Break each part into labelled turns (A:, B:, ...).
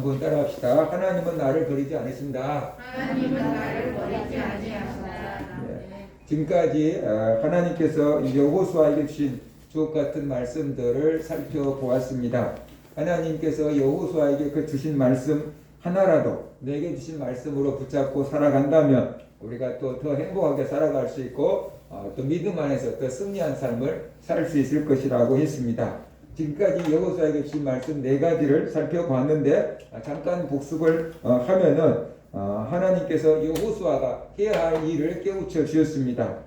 A: 한번 따라합시다. 하나님은 나를 버리지 않으신다.
B: 하나님은 나를 버리지 아니하신다.
A: 지금까지 하나님께서 여호수아에게 주신 주옥 같은 말씀들을 살펴보았습니다. 하나님께서 여호수아에게 그 주신 말씀 하나라도 내게 주신 말씀으로 붙잡고 살아간다면 우리가 또 더 행복하게 살아갈 수 있고 또 믿음 안에서 더 승리한 삶을 살 수 있을 것이라고 했습니다. 지금까지 여호수아에게 주신 말씀 네 가지를 살펴봤는데 잠깐 복습을 하면은 하나님께서 여호수아가 해야 할 일을 깨우쳐 주셨습니다.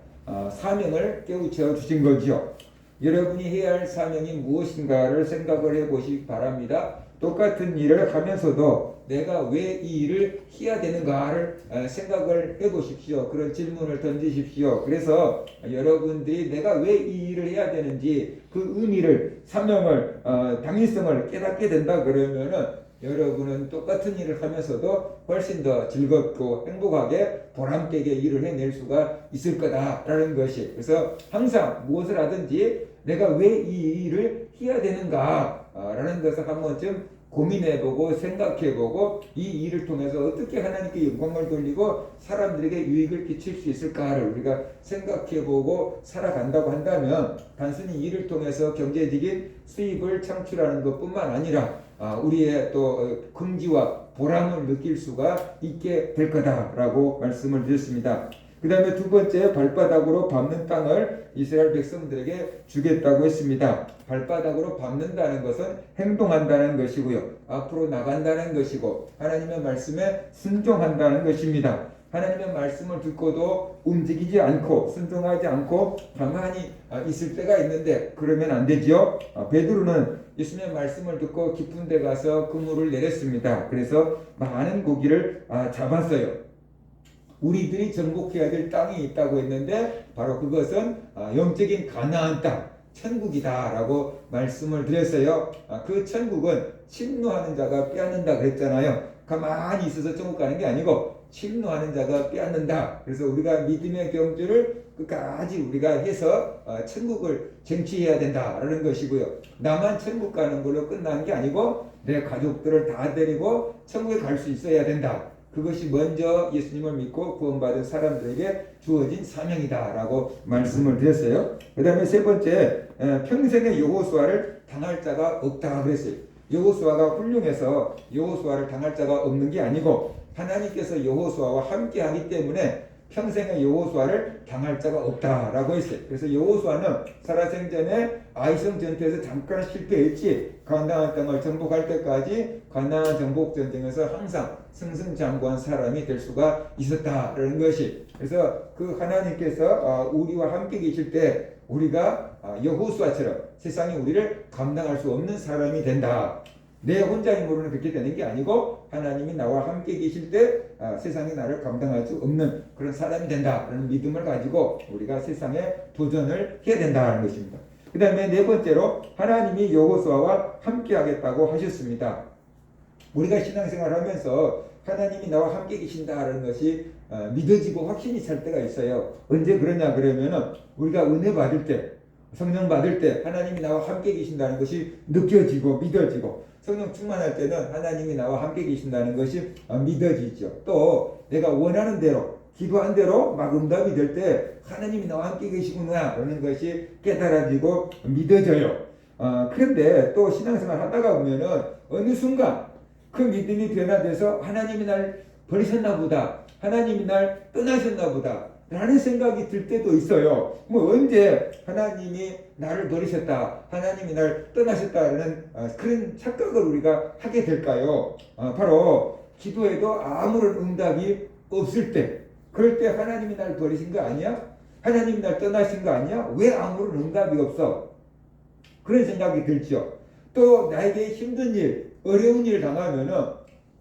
A: 사명을 깨우쳐 주신 거지요. 여러분이 해야 할 사명이 무엇인가를 생각을 해보시기 바랍니다. 똑같은 일을 하면서도 내가 왜 이 일을 해야 되는가를 생각을 해보십시오. 그런 질문을 던지십시오. 그래서 여러분들이 내가 왜 이 일을 해야 되는지 그 의미를, 사명을, 당위성을 깨닫게 된다 그러면은 여러분은 똑같은 일을 하면서도 훨씬 더 즐겁고 행복하게 보람되게 일을 해낼 수가 있을 거다라는 것이, 그래서 항상 무엇을 하든지 내가 왜 이 일을 해야 되는가 라는 것을 한 번쯤 고민해보고 생각해보고 이 일을 통해서 어떻게 하나님께 영광을 돌리고 사람들에게 유익을 끼칠 수 있을까를 우리가 생각해보고 살아간다고 한다면 단순히 일을 통해서 경제적인 수입을 창출하는 것뿐만 아니라 우리의 또 긍지와 보람을 느낄 수가 있게 될 거다라고 말씀을 드렸습니다. 그 다음에 두 번째, 발바닥으로 밟는 땅을 이스라엘 백성들에게 주겠다고 했습니다. 발바닥으로 밟는다는 것은 행동한다는 것이고요. 앞으로 나간다는 것이고 하나님의 말씀에 순종한다는 것입니다. 하나님의 말씀을 듣고도 움직이지 않고 순종하지 않고 가만히 있을 때가 있는데 그러면 안 되지요. 베드로는 예수님의 말씀을 듣고 깊은 데 가서 그물을 내렸습니다. 그래서 많은 고기를 잡았어요. 우리들이 정복해야 될 땅이 있다고 했는데 바로 그것은 영적인 가나안 땅, 천국이다 라고 말씀을 드렸어요. 그 천국은 침노하는 자가 빼앗는다 그랬잖아요. 가만히 있어서 천국 가는 게 아니고 침노하는 자가 빼앗는다. 그래서 우리가 믿음의 경주를 끝까지 우리가 해서 천국을 쟁취해야 된다라는 것이고요. 나만 천국 가는 걸로 끝나는 게 아니고 내 가족들을 다 데리고 천국에 갈 수 있어야 된다. 그것이 먼저 예수님을 믿고 구원받은 사람들에게 주어진 사명이다라고 말씀을 드렸어요. 그 다음에 세 번째, 평생의 여호수아를 당할 자가 없다 그랬어요. 여호수아가 훌륭해서 여호수아를 당할 자가 없는 게 아니고 하나님께서 여호수아와 함께 하기 때문에 평생의 여호수아를 당할 자가 없다라고 했어요. 그래서 여호수아는 살아생전에 아이성 전투에서 잠깐 실패했지 가나안 땅을 정복할 때까지 가나안 정복 전쟁에서 항상 승승장구한 사람이 될 수가 있었다라는 것이, 그래서 그 하나님께서 우리와 함께 계실 때 우리가 여호수아처럼 세상이 우리를 감당할 수 없는 사람이 된다. 내 혼자 힘으로는 그렇게 되는 게 아니고 하나님이 나와 함께 계실 때 세상이 나를 감당할 수 없는 그런 사람이 된다라는 믿음을 가지고 우리가 세상에 도전을 해야 된다는 것입니다. 그 다음에 네 번째로 하나님이 여호수아와 함께 하겠다고 하셨습니다. 우리가 신앙생활을 하면서 하나님이 나와 함께 계신다는 것이 믿어지고 확신이 찰 때가 있어요. 언제 그러냐 그러면은 우리가 은혜 받을 때, 성령 받을 때 하나님이 나와 함께 계신다는 것이 느껴지고 믿어지고, 성령 충만할 때는 하나님이 나와 함께 계신다는 것이 믿어지죠. 또 내가 원하는 대로 기도한 대로 막 응답이 될 때 하나님이 나와 함께 계시구나 라는 것이 깨달아지고 믿어져요. 그런데 또 신앙생활 하다가 보면은 어느 순간 그 믿음이 변화돼서 하나님이 날 버리셨나 보다, 하나님이 날 떠나셨나 보다 라는 생각이 들 때도 있어요. 뭐 언제 하나님이 나를 버리셨다, 하나님이 날 떠나셨다라는 그런 착각을 우리가 하게 될까요? 바로 기도해도 아무런 응답이 없을 때, 그럴 때 하나님이 날 버리신 거 아니야? 하나님이 날 떠나신 거 아니야? 왜 아무런 응답이 없어? 그런 생각이 들죠. 또 나에게 힘든 일, 어려운 일을 당하면은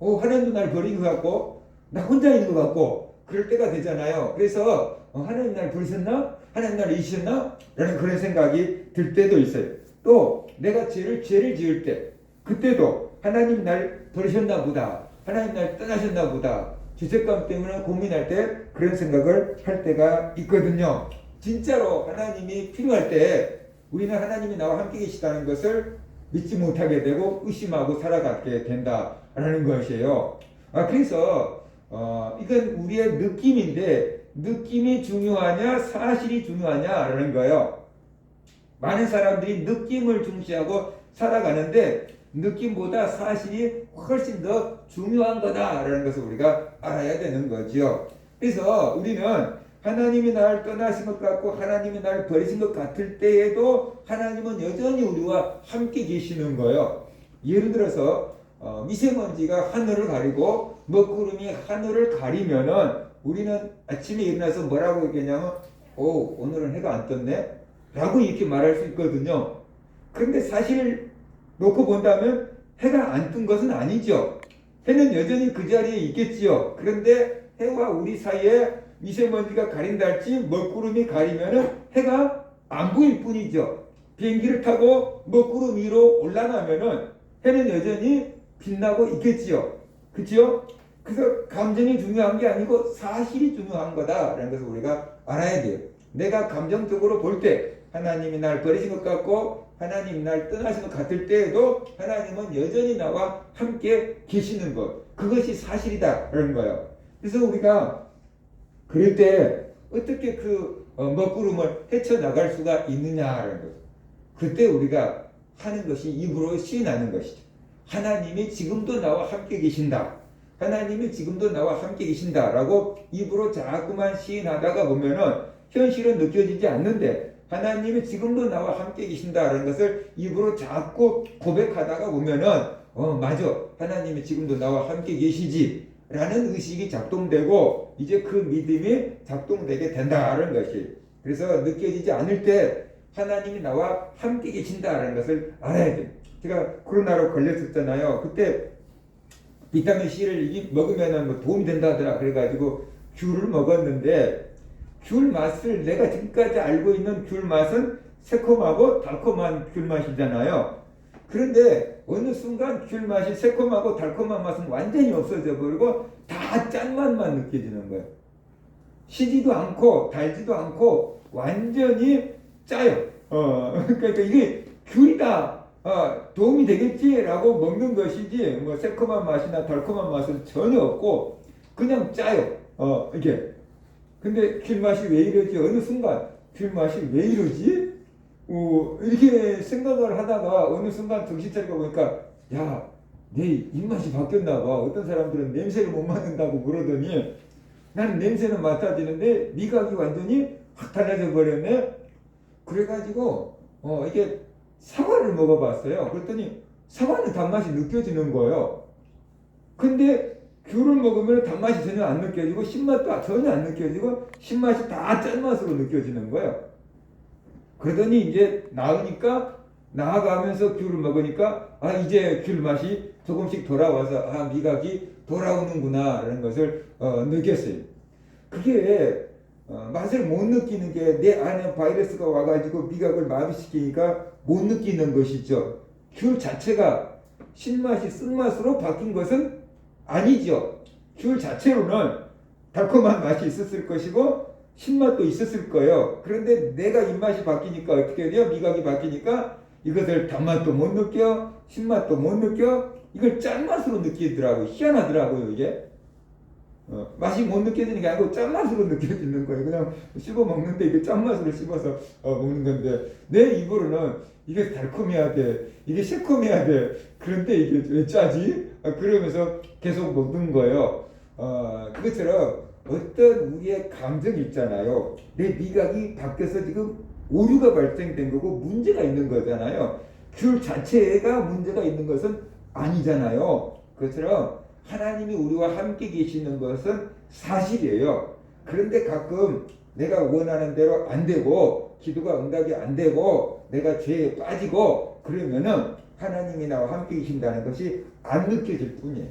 A: 하나님도 날 버린 것 같고 나 혼자 있는 것 같고 그럴 때가 되잖아요. 그래서 하나님 날 버리셨나? 하나님 날 잊으셨나? 라는 그런 생각이 들 때도 있어요. 또 내가 죄를 지을 때 그때도 하나님 날 버리셨나 보다, 하나님 날 떠나셨나 보다, 죄책감 때문에 고민할 때 그런 생각을 할 때가 있거든요. 진짜로 하나님이 필요할 때 우리는 하나님이 나와 함께 계시다는 것을 믿지 못하게 되고 의심하고 살아가게 된다. 라는 것이에요. 그래서 이건 우리의 느낌인데 느낌이 중요하냐 사실이 중요하냐라는 거예요. 많은 사람들이 느낌을 중시하고 살아가는데 느낌보다 사실이 훨씬 더 중요한 거다라는 것을 우리가 알아야 되는 거죠. 그래서 우리는 하나님이 나를 떠나신 것 같고 하나님이 나를 버리신 것 같을 때에도 하나님은 여전히 우리와 함께 계시는 거예요. 예를 들어서 미세먼지가 하늘을 가리고 먹구름이 하늘을 가리면은 우리는 아침에 일어나서 뭐라고 얘기하냐면 오늘은 해가 안 떴네 라고 이렇게 말할 수 있거든요. 그런데 사실 놓고 본다면 해가 안 뜬 것은 아니죠. 해는 여전히 그 자리에 있겠지요. 그런데 해와 우리 사이에 미세먼지가 가린다 할지 먹구름이 가리면은 해가 안 보일 뿐이죠. 비행기를 타고 먹구름 위로 올라가면은 해는 여전히 빛나고 있겠지요. 그치요? 그래서 감정이 중요한 게 아니고 사실이 중요한 거다라는 것을 우리가 알아야 돼요. 내가 감정적으로 볼 때 하나님이 날 버리신 것 같고 하나님이 날 떠나신 것 같을 때에도 하나님은 여전히 나와 함께 계시는 것, 그것이 사실이다라는 거예요. 그래서 우리가 그럴 때 어떻게 그 먹구름을 헤쳐나갈 수가 있느냐라는 것, 그때 우리가 하는 것이 입으로 시인하는 것이죠. 하나님이 지금도 나와 함께 계신다, 하나님이 지금도 나와 함께 계신다라고 입으로 자꾸만 시인하다가 보면은 현실은 느껴지지 않는데 하나님이 지금도 나와 함께 계신다라는 것을 입으로 자꾸 고백하다가 보면은 맞아, 하나님이 지금도 나와 함께 계시지 라는 의식이 작동되고 이제 그 믿음이 작동되게 된다는 것이, 그래서 느껴지지 않을 때 하나님이 나와 함께 계신다라는 것을 알아야 돼요. 제가 코로나로 걸렸었잖아요. 그때 비타민 C를 먹으면 뭐 도움이 된다 하더라. 그래가지고 귤을 먹었는데 귤 맛을, 내가 지금까지 알고 있는 귤 맛은 새콤하고 달콤한 귤 맛이잖아요. 그런데 어느 순간 귤 맛이 새콤하고 달콤한 맛은 완전히 없어져 버리고 다 짠맛만 느껴지는 거예요. 시지도 않고 달지도 않고 완전히 짜요. 그러니까 이게 귤이다, 도움이 되겠지라고 먹는 것이지 뭐 새콤한 맛이나 달콤한 맛은 전혀 없고 그냥 짜요. 이게. 근데 귤 맛이 왜 이러지? 어느 순간 귤 맛이 왜 이러지? 이렇게 생각을 하다가 어느 순간 정신 차리고 보니까 야, 내 입맛이 바뀌었나 봐. 어떤 사람들은 냄새를 못 맡는다고 그러더니 나는 냄새는 맡아지는데 미각이 완전히 확 달라져 버렸네. 그래가지고 이게 사과를 먹어봤어요. 그랬더니 사과는 단맛이 느껴지는 거예요. 근데 귤을 먹으면 단맛이 전혀 안 느껴지고 신맛도 전혀 안 느껴지고 신맛이 다 짠맛으로 느껴지는 거예요. 그러더니 이제 나아가면서 귤을 먹으니까 이제 귤 맛이 조금씩 돌아와서 미각이 돌아오는구나 라는 것을 느꼈어요. 그게 맛을 못 느끼는 게 내 안에 바이러스가 와가지고 미각을 마비시키니까 못 느끼는 것이죠. 귤 자체가 신맛이 쓴맛으로 바뀐 것은 아니죠. 귤 자체로는 달콤한 맛이 있었을 것이고 신맛도 있었을 거예요. 그런데 내가 입맛이 바뀌니까 어떻게 돼요? 미각이 바뀌니까 이것을 단맛도 못 느껴, 신맛도 못 느껴, 이걸 짠맛으로 느끼더라고요. 희한하더라고요, 이게. 맛이 못 느껴지는 게 아니고 짠맛으로 느껴지는 거예요. 그냥 씹어 먹는데 이게 짠맛으로 씹어서 먹는 건데 내 입으로는 이게 달콤해야 돼, 이게 새콤해야 돼. 그런데 이게 왜 짜지? 그러면서 계속 먹는 거예요. 그것처럼 어떤 우리의 감정이 있잖아요. 내 미각이 바뀌어서 지금 오류가 발생된 거고 문제가 있는 거잖아요. 귤 자체가 문제가 있는 것은 아니잖아요. 그것처럼 하나님이 우리와 함께 계시는 것은 사실이에요. 그런데 가끔 내가 원하는 대로 안 되고 기도가 응답이 안 되고 내가 죄에 빠지고 그러면은 하나님이 나와 함께 계신다는 것이 안 느껴질 뿐이에요.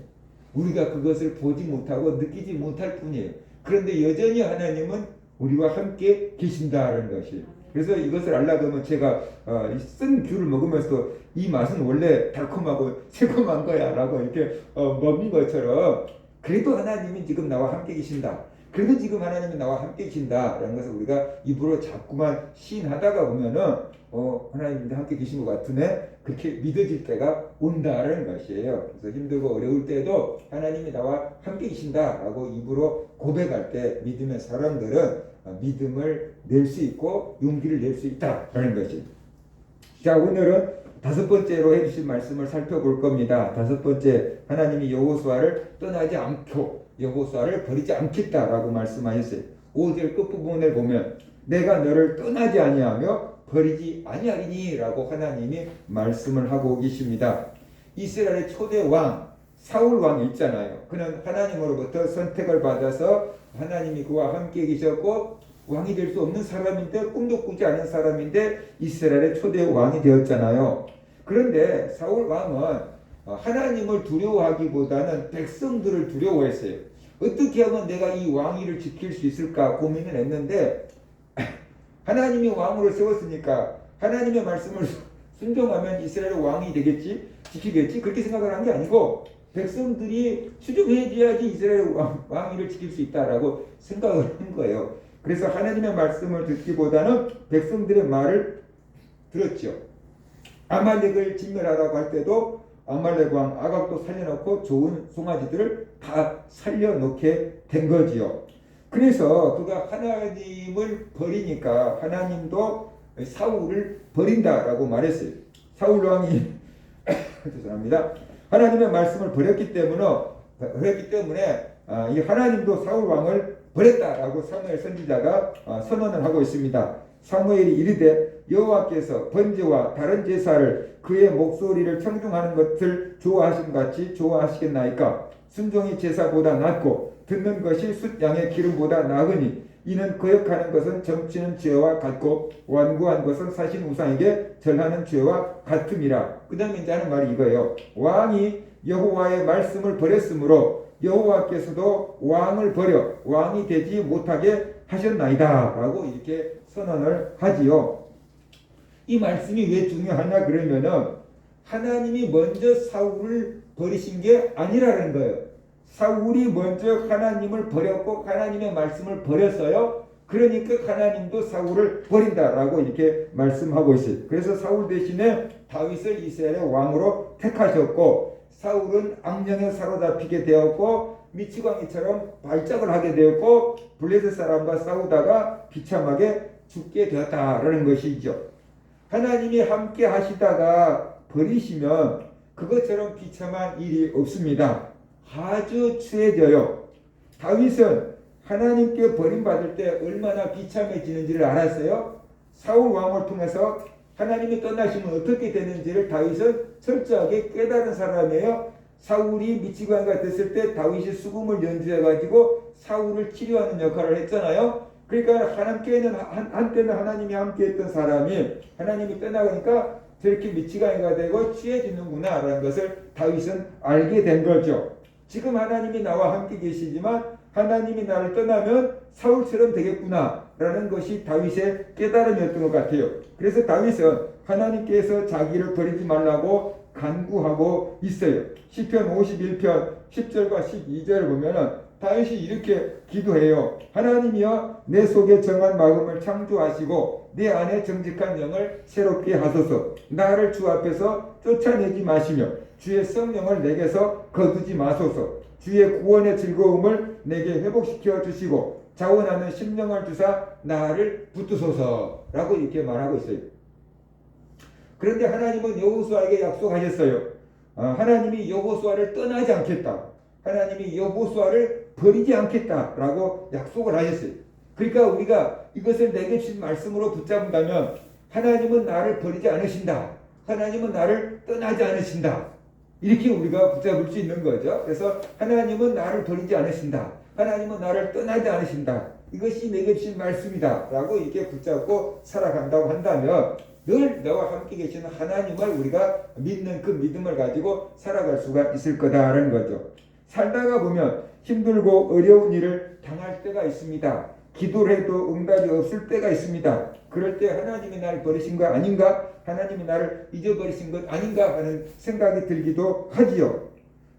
A: 우리가 그것을 보지 못하고 느끼지 못할 뿐이에요. 그런데 여전히 하나님은 우리와 함께 계신다는 것이. 그래서 이것을 알려고 하면 제가 쓴 귤을 먹으면서 이 맛은 원래 달콤하고 새콤한 거야 라고 이렇게 먹은 것처럼 그래도 하나님이 지금 나와 함께 계신다. 그래도 지금 하나님이 나와 함께 계신다라는 것을 우리가 입으로 자꾸만 시인하다가 보면은 하나님이 함께 계신 것 같으네 그렇게 믿어질 때가 온다라는 것이에요. 그래서 힘들고 어려울 때도 하나님이 나와 함께 계신다라고 입으로 고백할 때 믿음의 사람들은 믿음을 낼 수 있고 용기를 낼 수 있다라는 것이. 자, 오늘은 다섯 번째로 해주신 말씀을 살펴볼 겁니다. 다섯 번째, 하나님이 여호수아를 떠나지 않고 여호수아를 버리지 않겠다라고 말씀하셨어요. 5절 끝부분에 보면 내가 너를 떠나지 아니하며 버리지 아니하리니라고 하나님이 말씀을 하고 계십니다. 이스라엘의 초대 왕 사울 왕이 있잖아요. 그는 하나님으로부터 선택을 받아서 하나님이 그와 함께 계셨고 왕이 될 수 없는 사람인데 꿈도 꾸지 않은 사람인데 이스라엘의 초대 왕이 되었잖아요. 그런데 사울 왕은 하나님을 두려워하기보다는 백성들을 두려워했어요. 어떻게 하면 내가 이 왕위를 지킬 수 있을까 고민을 했는데 하나님이 왕으로 세웠으니까 하나님의 말씀을 순종하면 이스라엘 왕이 되겠지, 지키겠지 그렇게 생각을 한 게 아니고 백성들이 수종해줘야지 이스라엘 왕위를 지킬 수 있다라고 생각을 한 거예요. 그래서 하나님의 말씀을 듣기보다는 백성들의 말을 들었죠. 아말렉을 진멸하라고 할 때도 아말렉 왕 아각도 살려놓고 좋은 송아지들을 다 살려놓게 된 거지요. 그래서 그가 하나님을 버리니까 하나님도 사울을 버린다라고 말했어요. 사울 왕이 죄송합니다. 하나님의 말씀을 버렸기 때문에 이 하나님도 사울 왕을 버렸다라고 사무엘 선지자가 선언을 하고 있습니다. 사무엘이 이르되 여호와께서 번제와 다른 제사를 그의 목소리를 청중하는 것을 좋아하신 같이 좋아하시겠나이까? 순종이 제사보다 낫고 듣는 것이 숫양의 기름보다 나으니 이는 거역하는 것은 점치는 죄와 같고 완고한 것은 사신 우상에게 절하는 죄와 같음이라. 그 다음에 이제 하는 말이 이거예요. 왕이 여호와의 말씀을 버렸으므로 여호와께서도 왕을 버려 왕이 되지 못하게 하셨나이다 라고 이렇게 선언을 하지요. 이 말씀이 왜 중요하냐 그러면은 하나님이 먼저 사울을 버리신 게 아니라는 거예요. 사울이 먼저 하나님을 버렸고 하나님의 말씀을 버렸어요. 그러니까 하나님도 사울을 버린다라고 이렇게 말씀하고 있어요. 그래서 사울 대신에 다윗을 이스라엘의 왕으로 택하셨고 사울은 악령에 사로잡히게 되었고 미치광이처럼 발작을 하게 되었고 블레셋 사람과 싸우다가 비참하게 죽게 되었다라는 것이죠. 하나님이 함께 하시다가 버리시면 그것처럼 비참한 일이 없습니다. 아주 추해져요. 다윗은 하나님께 버림받을 때 얼마나 비참해지는지를 알았어요. 사울 왕을 통해서 하나님이 떠나시면 어떻게 되는지를 다윗은 철저하게 깨달은 사람이에요. 사울이 미치광이가 됐을 때 다윗이 수금을 연주해가지고 사울을 치료하는 역할을 했잖아요. 그러니까 하나님께는 한때는 하나님이 함께했던 사람이 하나님이 떠나가니까 저렇게 미치광이가 되고 취해지는구나 라는 것을 다윗은 알게 된 거죠. 지금 하나님이 나와 함께 계시지만 하나님이 나를 떠나면 사울처럼 되겠구나 라는 것이 다윗의 깨달음이었던 것 같아요. 그래서 다윗은 하나님께서 자기를 버리지 말라고 간구하고 있어요. 시편 51편 10절과 12절을 보면은 다윗이 이렇게 기도해요. 하나님이여 내 속에 정한 마음을 창조하시고 내 안에 정직한 영을 새롭게 하소서. 나를 주 앞에서 쫓아내지 마시며 주의 성령을 내게서 거두지 마소서. 주의 구원의 즐거움을 내게 회복시켜 주시고 자원하는 심령을 주사 나를 붙드소서 라고 이렇게 말하고 있어요. 그런데 하나님은 여호수아에게 약속하셨어요. 하나님이 여호수아를 떠나지 않겠다. 하나님이 여호수아를 버리지 않겠다라고 약속을 하셨어요. 그러니까 우리가 이것을 내게 주신 말씀으로 붙잡는다면 하나님은 나를 버리지 않으신다. 하나님은 나를 떠나지 않으신다. 이렇게 우리가 붙잡을 수 있는 거죠. 그래서 하나님은 나를 버리지 않으신다. 하나님은 나를 떠나지 않으신다. 이것이 내게 주신 말씀이다. 라고 이렇게 붙잡고 살아간다고 한다면 늘 너와 함께 계시는 하나님을 우리가 믿는 그 믿음을 가지고 살아갈 수가 있을 거다라는 거죠. 살다가 보면 힘들고 어려운 일을 당할 때가 있습니다. 기도를 해도 응답이 없을 때가 있습니다. 그럴 때 하나님이 나를 버리신 거 아닌가? 하나님이 나를 잊어버리신 것 아닌가? 하는 생각이 들기도 하지요.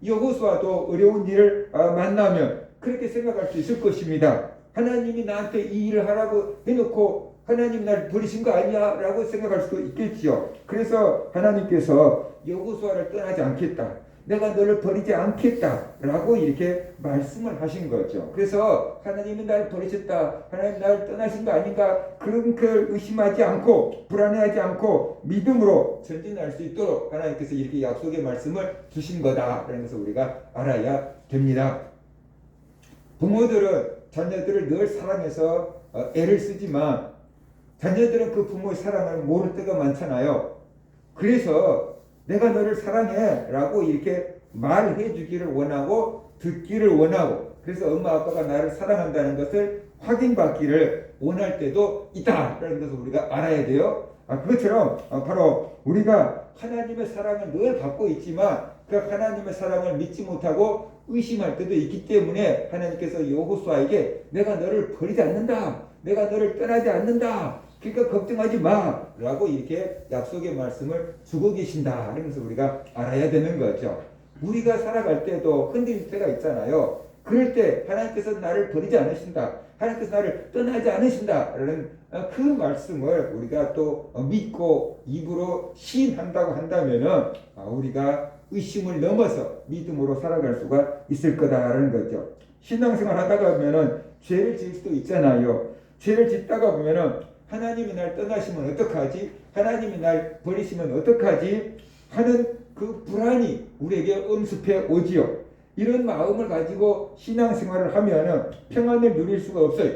A: 여호수아도 어려운 일을 만나면 그렇게 생각할 수 있을 것입니다. 하나님이 나한테 이 일을 하라고 해놓고 하나님이 나를 버리신 거 아니야? 라고 생각할 수도 있겠지요. 그래서 하나님께서 여호수아를 떠나지 않겠다. 내가 너를 버리지 않겠다. 라고 이렇게 말씀을 하신 거죠. 그래서 하나님이 나를 버리셨다. 하나님 나를 떠나신 거 아닌가? 그런 걸 의심하지 않고 불안해하지 않고 믿음으로 전진할 수 있도록 하나님께서 이렇게 약속의 말씀을 주신 거다. 라는 것을 우리가 알아야 됩니다. 부모들은 자녀들을 늘 사랑해서 애를 쓰지만 자녀들은 그 부모의 사랑을 모를 때가 많잖아요. 그래서 내가 너를 사랑해 라고 이렇게 말해 주기를 원하고 듣기를 원하고 그래서 엄마 아빠가 나를 사랑한다는 것을 확인받기를 원할 때도 있다 라는 것을 우리가 알아야 돼요. 그것처럼 바로 우리가 하나님의 사랑을 늘 받고 있지만 그 하나님의 사랑을 믿지 못하고 의심할 때도 있기 때문에 하나님께서 여호수아에게 내가 너를 버리지 않는다. 내가 너를 떠나지 않는다. 그러니까 걱정하지 마 라고 이렇게 약속의 말씀을 주고 계신다 하는 것을 우리가 알아야 되는 거죠. 우리가 살아갈 때도 흔들릴 때가 있잖아요. 그럴 때 하나님께서 나를 버리지 않으신다. 하나님께서 나를 떠나지 않으신다 라는 그 말씀을 우리가 또 믿고 입으로 시인한다고 한다면은 우리가 의심을 넘어서 믿음으로 살아갈 수가 있을 거다라는 거죠. 신앙생활 하다가 보면은 죄를 지을 수도 있잖아요. 죄를 짓다가 보면은 하나님이 날 떠나시면 어떡하지? 하나님이 날 버리시면 어떡하지? 하는 그 불안이 우리에게 엄습해 오지요. 이런 마음을 가지고 신앙생활을 하면은 평안을 누릴 수가 없어요.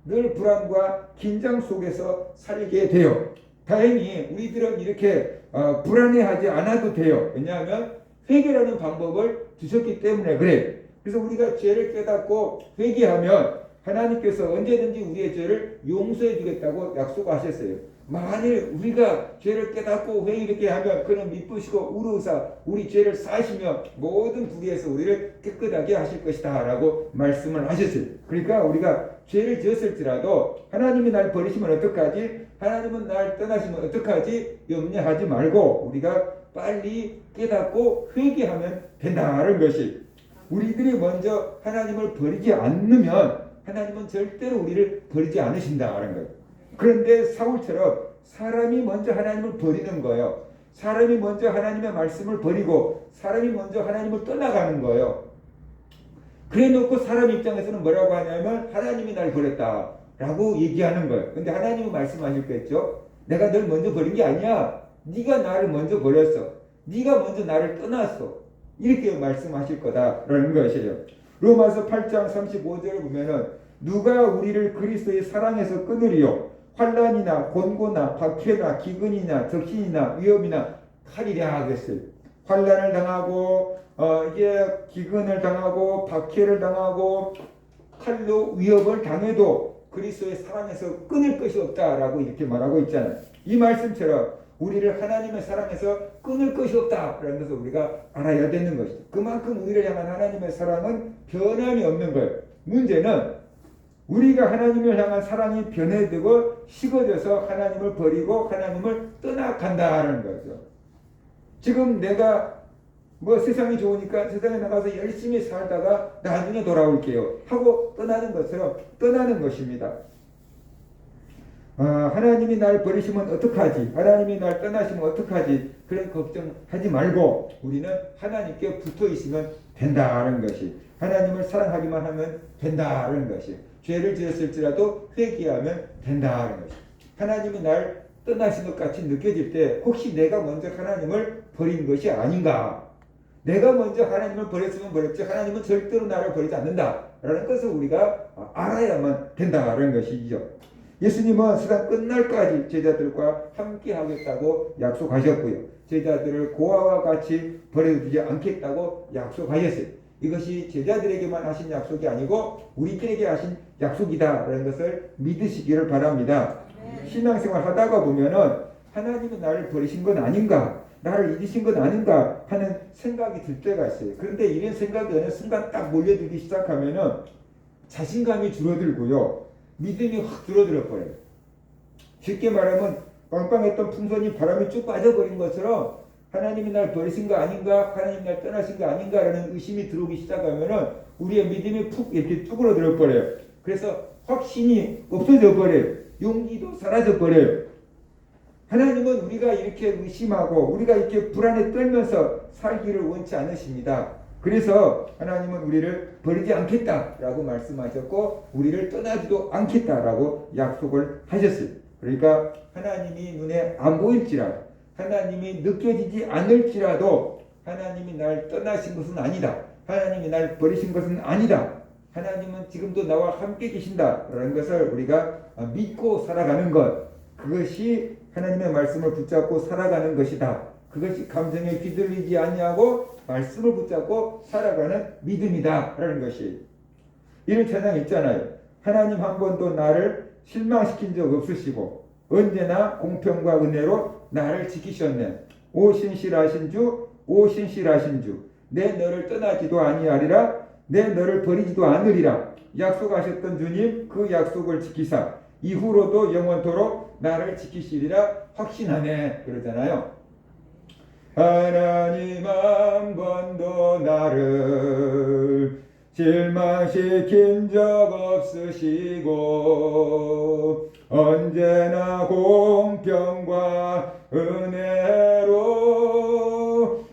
A: 늘 불안과 긴장 속에서 살게 돼요. 다행히 우리들은 이렇게 불안해하지 않아도 돼요. 왜냐하면 회개라는 방법을 주셨기 때문에 그래요. 그래서 우리가 죄를 깨닫고 회개하면 하나님께서 언제든지 우리의 죄를 용서해 주겠다고 약속하셨어요. 만일 우리가 죄를 깨닫고 회개하게 하면 그는 미쁘시고 우르사 우리 죄를 사시며 모든 불의에서 우리를 깨끗하게 하실 것이다 라고 말씀을 하셨어요. 그러니까 우리가 죄를 지었을지라도 하나님이 날 버리시면 어떡하지? 하나님은 날 떠나시면 어떡하지? 염려하지 말고 우리가 빨리 깨닫고 회개하면 된다는 것이 우리들이 먼저 하나님을 버리지 않으면 하나님은 절대로 우리를 버리지 않으신다는 거예요. 그런데 사울처럼 사람이 먼저 하나님을 버리는 거예요. 사람이 먼저 하나님의 말씀을 버리고 사람이 먼저 하나님을 떠나가는 거예요. 그래 놓고 사람 입장에서는 뭐라고 하냐면 하나님이 날 버렸다 라고 얘기하는 거예요. 근데 하나님은 말씀하셨겠죠. 내가 널 먼저 버린 게 아니야. 네가 나를 먼저 버렸어. 네가 먼저 나를 떠났어. 이렇게 말씀하실 거다라는 것이에요. 로마서 8장 35절을 보면은 누가 우리를 그리스도의 사랑에서 끊으리요? 환난이나 곤고나 박해나 기근이나 적신이나 위험이나 칼이랴 그랬어요. 환난을 당하고 이게 기근을 당하고 박해를 당하고 칼로 위협을 당해도 그리스도의 사랑에서 끊을 것이 없다라고 이렇게 말하고 있잖아요. 이 말씀처럼 우리를 하나님의 사랑에서 끊을 것이 없다라는 것을 우리가 알아야 되는 것이죠. 그만큼 우리를 향한 하나님의 사랑은 변함이 없는 거예요. 문제는 우리가 하나님을 향한 사랑이 변해되고 식어져서 하나님을 버리고 하나님을 떠나간다는 거죠. 지금 내가 세상이 좋으니까 세상에 나가서 열심히 살다가 나중에 돌아올게요 하고 떠나는 것처럼 떠나는 것입니다. 하나님이 날 버리시면 어떡하지? 하나님이 날 떠나시면 어떡하지? 그런 걱정하지 말고 우리는 하나님께 붙어 있으면 된다는 것이 하나님을 사랑하기만 하면 된다는 것이 죄를 지었을지라도 회개하면 된다는 것이 하나님이 날 떠나신 것 같이 느껴질 때 혹시 내가 먼저 하나님을 버린 것이 아닌가? 내가 먼저 하나님을 버렸으면 버렸지 하나님은 절대로 나를 버리지 않는다라는 것을 우리가 알아야만 된다는 것이죠. 예수님은 세상 끝날까지 제자들과 함께 하겠다고 약속하셨고요. 제자들을 고아와 같이 버려두지 않겠다고 약속하셨어요. 이것이 제자들에게만 하신 약속이 아니고 우리들에게 하신 약속이다라는 것을 믿으시기를 바랍니다. 신앙생활 하다가 보면은 하나님이 나를 버리신 건 아닌가? 나를 잊으신 건 아닌가? 하는 생각이 들 때가 있어요. 그런데 이런 생각이 어느 순간 딱 몰려들기 시작하면은 자신감이 줄어들고요. 믿음이 확 줄어들어 버려요. 쉽게 말하면 빵빵했던 풍선이 바람이 쭉 빠져버린 것처럼 하나님이 날 버리신 거 아닌가? 하나님이 날 떠나신 거 아닌가라는 의심이 들어오기 시작하면은 우리의 믿음이 푹 이렇게 쭈그러들어 버려요. 그래서 확신이 없어져 버려요. 용기도 사라져 버려요. 하나님은 우리가 이렇게 의심하고 우리가 이렇게 불안에 떨면서 살기를 원치 않으십니다. 그래서 하나님은 우리를 버리지 않겠다라고 말씀하셨고 우리를 떠나지도 않겠다라고 약속을 하셨어요. 그러니까 하나님이 눈에 안 보일지라도 하나님이 느껴지지 않을지라도 하나님이 날 떠나신 것은 아니다. 하나님이 날 버리신 것은 아니다. 하나님은 지금도 나와 함께 계신다라는 것을 우리가 믿고 살아가는 것, 그것이 하나님의 말씀을 붙잡고 살아가는 것이다. 그것이 감정에 휘둘리지 아니하고 말씀을 붙잡고 살아가는 믿음이다라는 것이. 이런 찬양 있잖아요. 하나님 한 번도 나를 실망시킨 적 없으시고 언제나 공평과 은혜로 나를 지키셨네. 오 신실하신 주, 오 신실하신 주, 내 너를 떠나지도 아니하리라, 내 너를 버리지도 않으리라. 약속하셨던 주님, 그 약속을 지키사 이후로도 영원토록 나를 지키시리라 확신하네. 그러잖아요. 하나님 한 번도 나를 실망시킨 적 없으시고 언제나 공평과 은혜로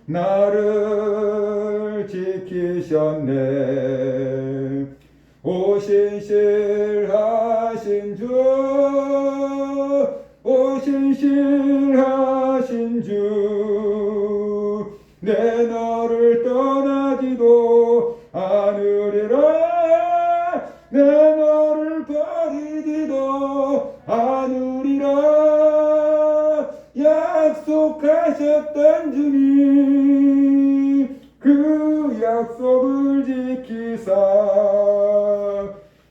A: 나를 지키셨네. 오 신실하신 주, 오 신실하신 주, 내 너를 떠나지도 않으리라, 내 너를 버리지도 않으리라. 약속하셨던 주님, 그 약속을 지키사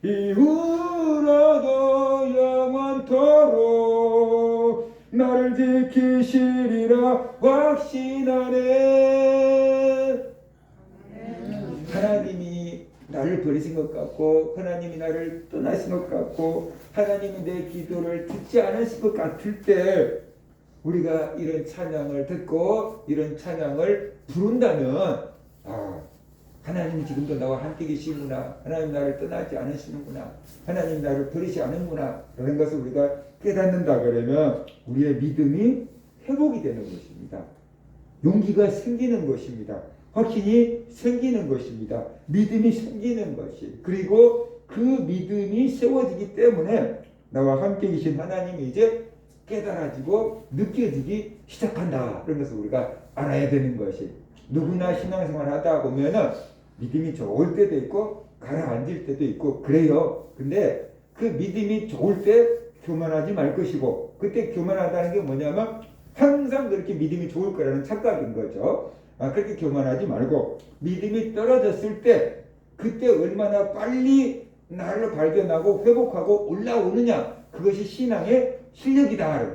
A: 이후로도 영원토록 나를 지키시리라 확신하네. 하나님이 나를 버리신 것 같고 하나님이 나를 떠나신 것 같고 하나님이 내 기도를 듣지 않으신 것 같을 때 우리가 이런 찬양을 듣고 이런 찬양을 부른다면 하나님이 지금도 나와 함께 계시구나, 하나님 나를 떠나지 않으시는구나, 하나님 나를 버리지 않는구나 라는 것을 우리가 깨닫는다 그러면 우리의 믿음이 회복이 되는 것입니다. 용기가 생기는 것입니다. 확신이 생기는 것입니다. 믿음이 생기는 것이, 그리고 그 믿음이 세워지기 때문에 나와 함께 계신 하나님이 이제 깨달아지고 느껴지기 시작한다. 그런 것을 우리가 알아야 되는 것이, 누구나 신앙생활 하다 보면은 믿음이 좋을 때도 있고 가라앉을 때도 있고 그래요. 근데 그 믿음이 좋을 때 교만하지 말 것이고, 그때 교만하다는 게 뭐냐면 항상 그렇게 믿음이 좋을 거라는 착각인 거죠. 그렇게 교만하지 말고 믿음이 떨어졌을 때 그때 얼마나 빨리 나를 발견하고 회복하고 올라오느냐, 그것이 신앙의 실력이다.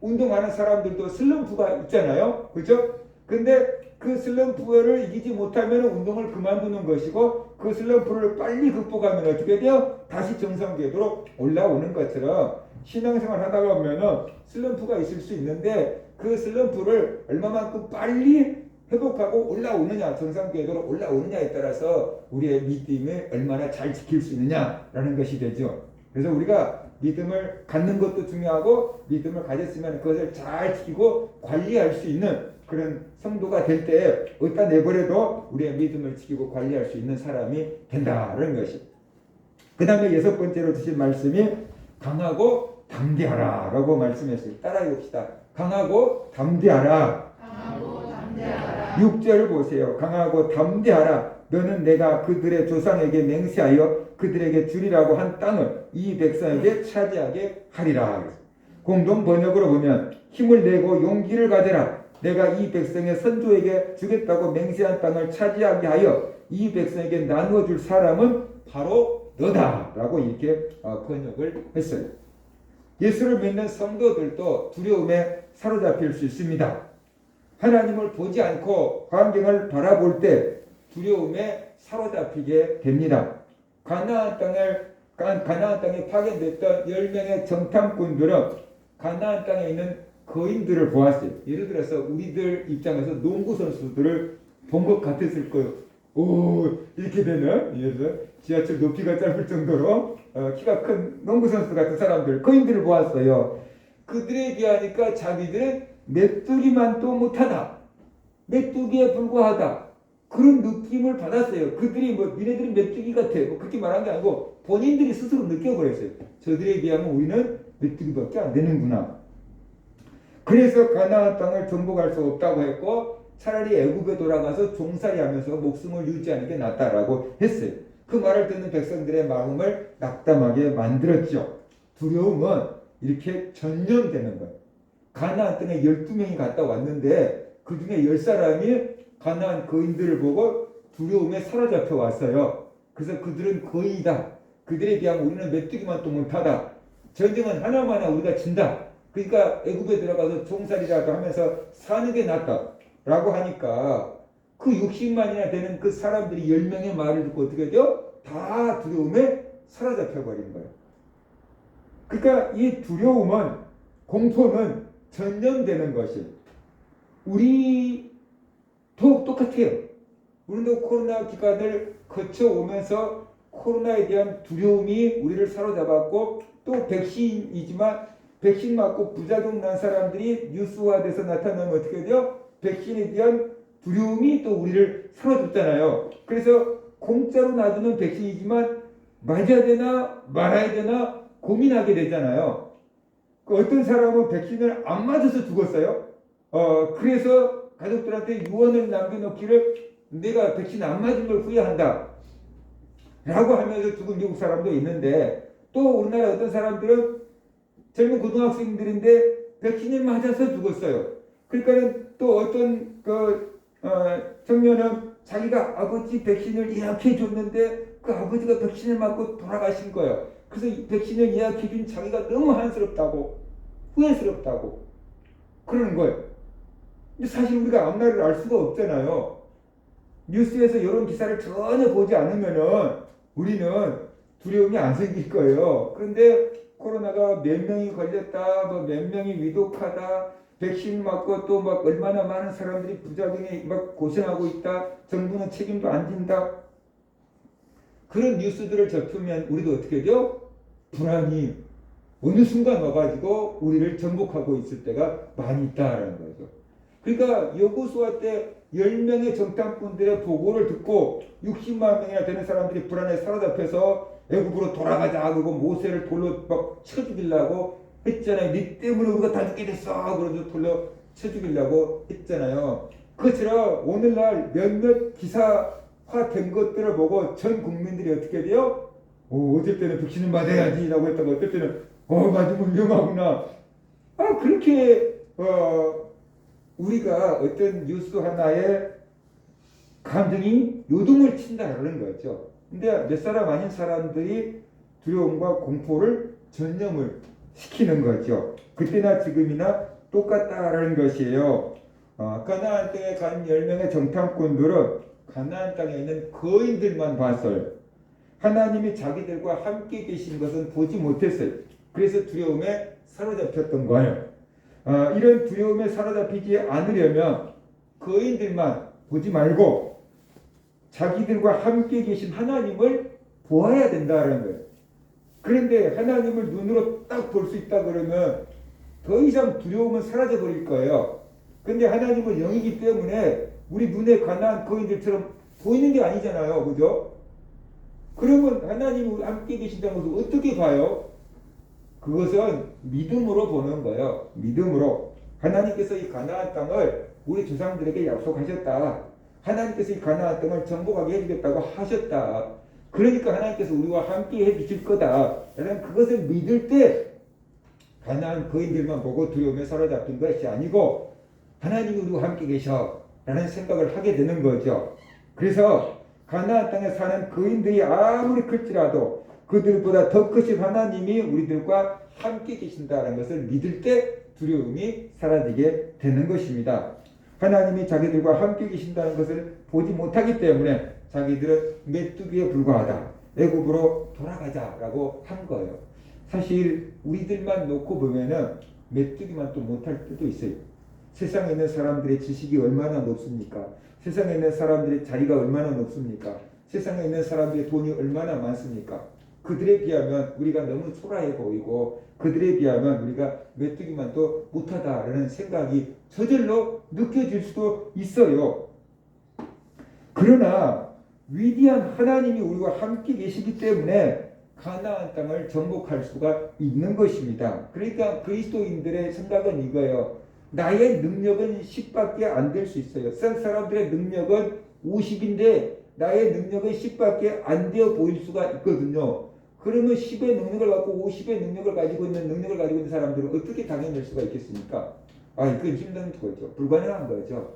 A: 운동하는 사람들도 슬럼프가 있잖아요. 그죠? 근데 그 슬럼프를 이기지 못하면 운동을 그만두는 것이고, 그 슬럼프를 빨리 극복하면 어떻게 돼요? 다시 정상 궤도로 올라오는 것처럼 신앙생활 하다 보면은 슬럼프가 있을 수 있는데 그 슬럼프를 얼마만큼 빨리 회복하고 올라오느냐, 정상 궤도로 올라오느냐에 따라서 우리의 믿음을 얼마나 잘 지킬 수 있느냐라는 것이 되죠. 그래서 우리가 믿음을 갖는 것도 중요하고 믿음을 가졌으면 그것을 잘 지키고 관리할 수 있는 그런 성도가 될 때 어디다 내버려도 우리의 믿음을 지키고 관리할 수 있는 사람이 된다는 것이. 그 다음에 6번째로 주신 말씀이 강하고 담대하라 라고 말씀했어요. 따라해 봅시다. 강하고 담대하라.
B: 강하고 담대하라.
A: 6절 보세요. 강하고 담대하라. 너는 내가 그들의 조상에게 맹세하여 그들에게 주리라고 한 땅을 이 백성에게 차지하게 하리라. 공동 번역으로 보면 힘을 내고 용기를 가져라. 내가 이 백성의 선조에게 주겠다고 맹세한 땅을 차지하게 하여 이 백성에게 나누어 줄 사람은 바로 너다 라고 이렇게 번역을 했어요. 예수를 믿는 성도들도 두려움에 사로잡힐 수 있습니다. 하나님을 보지 않고 환경을 바라볼 때 두려움에 사로잡히게 됩니다. 가나안 땅에 파견됐던 10명의 정탐꾼들은 가나안 땅에 있는 거인들을 보았어요. 예를 들어서 우리들 입장에서 농구 선수들을 본 것 같았을 거예요. 오, 이렇게 되는, 예를 들어 지하철 높이가 짧을 정도로 키가 큰 농구 선수 같은 사람들, 거인들을 보았어요. 그들에 비하니까 자기들은 메뚜기만도 못하다, 메뚜기에 불과하다, 그런 느낌을 받았어요. 그들이 뭐 니네들이 메뚜기 같아 뭐 그렇게 말한 게 아니고 본인들이 스스로 느껴버렸어요. 저들에 비하면 우리는 메뚜기밖에 안 되는구나. 그래서 가나안 땅을 정복할 수 없다고 했고 차라리 애굽에 돌아가서 종살이하면서 목숨을 유지하는 게 낫다라고 했어요. 그 말을 듣는 백성들의 마음을 낙담하게 만들었죠. 두려움은 이렇게 전염되는 거예요. 가나안 땅에 12명이 갔다 왔는데 그 중에 10사람이 가나안 거인들을 보고 두려움에 사로잡혀 왔어요. 그래서 그들은 거인이다. 그들에 비하면 우리는 메뚜기만도 못하다. 전쟁은 하나마나 우리가 진다. 그러니까 애굽에 들어가서 종살이라도 하면서 사는 게 낫다 라고 하니까 그 60만이나 되는 그 사람들이 10명의 말을 듣고 어떻게 돼요? 다 두려움에 사로잡혀 버린 거예요. 그러니까 이 두려움은, 공포는 전염되는 것이 우리도 똑같아요. 우리도 코로나 기간을 거쳐오면서 코로나에 대한 두려움이 우리를 사로잡았고 또 백신이지만 백신 맞고 부작용 난 사람들이 뉴스화돼서 나타나면 어떻게 돼요? 백신에 대한 두려움이 또 우리를 사로잡잖아요. 그래서 공짜로 놔두는 백신이지만 맞아야 되나 말아야 되나 고민하게 되잖아요. 어떤 사람은 백신을 안 맞아서 죽었어요. 그래서 가족들한테 유언을 남겨놓기를 내가 백신 안 맞은 걸 후회한다 라고 하면서 죽은 미국 사람도 있는데 또 우리나라 어떤 사람들은 젊은 고등학생들인데 백신을 맞아서 죽었어요. 그러니까 또 어떤 청년은 자기가 아버지 백신을 예약해 줬는데 그 아버지가 백신을 맞고 돌아가신 거예요. 그래서 이 백신을 예약해 준 자기가 너무 한스럽다고 후회스럽다고 그러는 거예요. 근데 사실 우리가 앞날을 알 수가 없잖아요. 뉴스에서 이런 기사를 전혀 보지 않으면은 우리는 두려움이 안 생길 거예요. 그런데 코로나가 몇 명이 걸렸다, 뭐 몇 명이 위독하다, 백신 맞고 또 막 얼마나 많은 사람들이 부작용에 막 고생하고 있다, 정부는 책임도 안 진다. 그런 뉴스들을 접하면 우리도 어떻게 돼요? 불안이 어느 순간 와가지고 우리를 정복하고 있을 때가 많이 있다라는 거죠. 그러니까 여호수아 때 10명의 정탐꾼들의 보고를 듣고 60만 명이나 되는 사람들이 불안에 사로잡혀서 애굽으로 돌아가자 그러고 모세를 돌로 막 쳐 죽이려고 했잖아요. 네 때문에 우리가 다 죽게 됐어 그러면서 돌로 쳐 죽이려고 했잖아요. 그것처럼 오늘날 몇몇 기사화된 것들을 보고 전 국민들이 어떻게 돼요? 어쩔 때는 백신을 맞아야지 라고 했다가 어쩔 때는 맞으면 위험하구나. 그렇게 우리가 어떤 뉴스 하나에 감정이 요동을 친다는 거죠. 근데 몇 사람 아닌 사람들이 두려움과 공포를 전염을 시키는 거죠. 그때나 지금이나 똑같다라는 것이에요. 가나안 땅에 간 10명의 정탐꾼들은 가나안 땅에 있는 거인들만 봤어요. 하나님이 자기들과 함께 계신 것은 보지 못했어요. 그래서 두려움에 사로잡혔던 거예요. 이런 두려움에 사로잡히지 않으려면 거인들만 보지 말고 자기들과 함께 계신 하나님을 보아야 된다는 거예요. 그런데 하나님을 눈으로 딱 볼 수 있다 그러면 더 이상 두려움은 사라져 버릴 거예요. 그런데 하나님은 영이기 때문에 우리 눈에 가나안 거인들처럼 보이는 게 아니잖아요. 그죠? 그러면 하나님이 함께 계신다는 것을 어떻게 봐요? 그것은 믿음으로 보는 거예요. 믿음으로. 하나님께서 이 가나안 땅을 우리 조상들에게 약속하셨다. 하나님께서 이 가나안 땅을 정복하게 해주겠다고 하셨다. 그러니까 하나님께서 우리와 함께 해주실 거다. 라는 그것을 믿을 때 가나안 거인들만 보고 두려움에 사로잡힌 것이 아니고 하나님이 우리와 함께 계셔 라는 생각을 하게 되는 거죠. 그래서 가나안 땅에 사는 거인들이 아무리 클지라도 그들보다 더 크신 하나님이 우리들과 함께 계신다는 것을 믿을 때 두려움이 사라지게 되는 것입니다. 하나님이 자기들과 함께 계신다는 것을 보지 못하기 때문에 자기들은 메뚜기에 불과하다. 애굽으로 돌아가자라고 한 거예요. 사실 우리들만 놓고 보면은 메뚜기만 또 못할 때도 있어요. 세상에 있는 사람들의 지식이 얼마나 높습니까? 세상에 있는 사람들의 자리가 얼마나 높습니까? 세상에 있는 사람들의 돈이 얼마나 많습니까? 그들에 비하면 우리가 너무 초라해 보이고 그들에 비하면 우리가 메뚜기만도 못하다라는 생각이 저절로 느껴질 수도 있어요. 그러나 위대한 하나님이 우리와 함께 계시기 때문에 가나안 땅을 정복할 수가 있는 것입니다. 그러니까 그리스도인들의 생각은 이거예요. 나의 능력은 10밖에 안 될 수 있어요. 세상 사람들의 능력은 50인데 나의 능력은 10밖에 안 되어 보일 수가 있거든요. 그러면 10의 능력을 갖고 50의 능력을 가지고 있는 사람들은 어떻게 당해낼 수가 있겠습니까? 이건 힘든 거죠. 불가능한 거죠.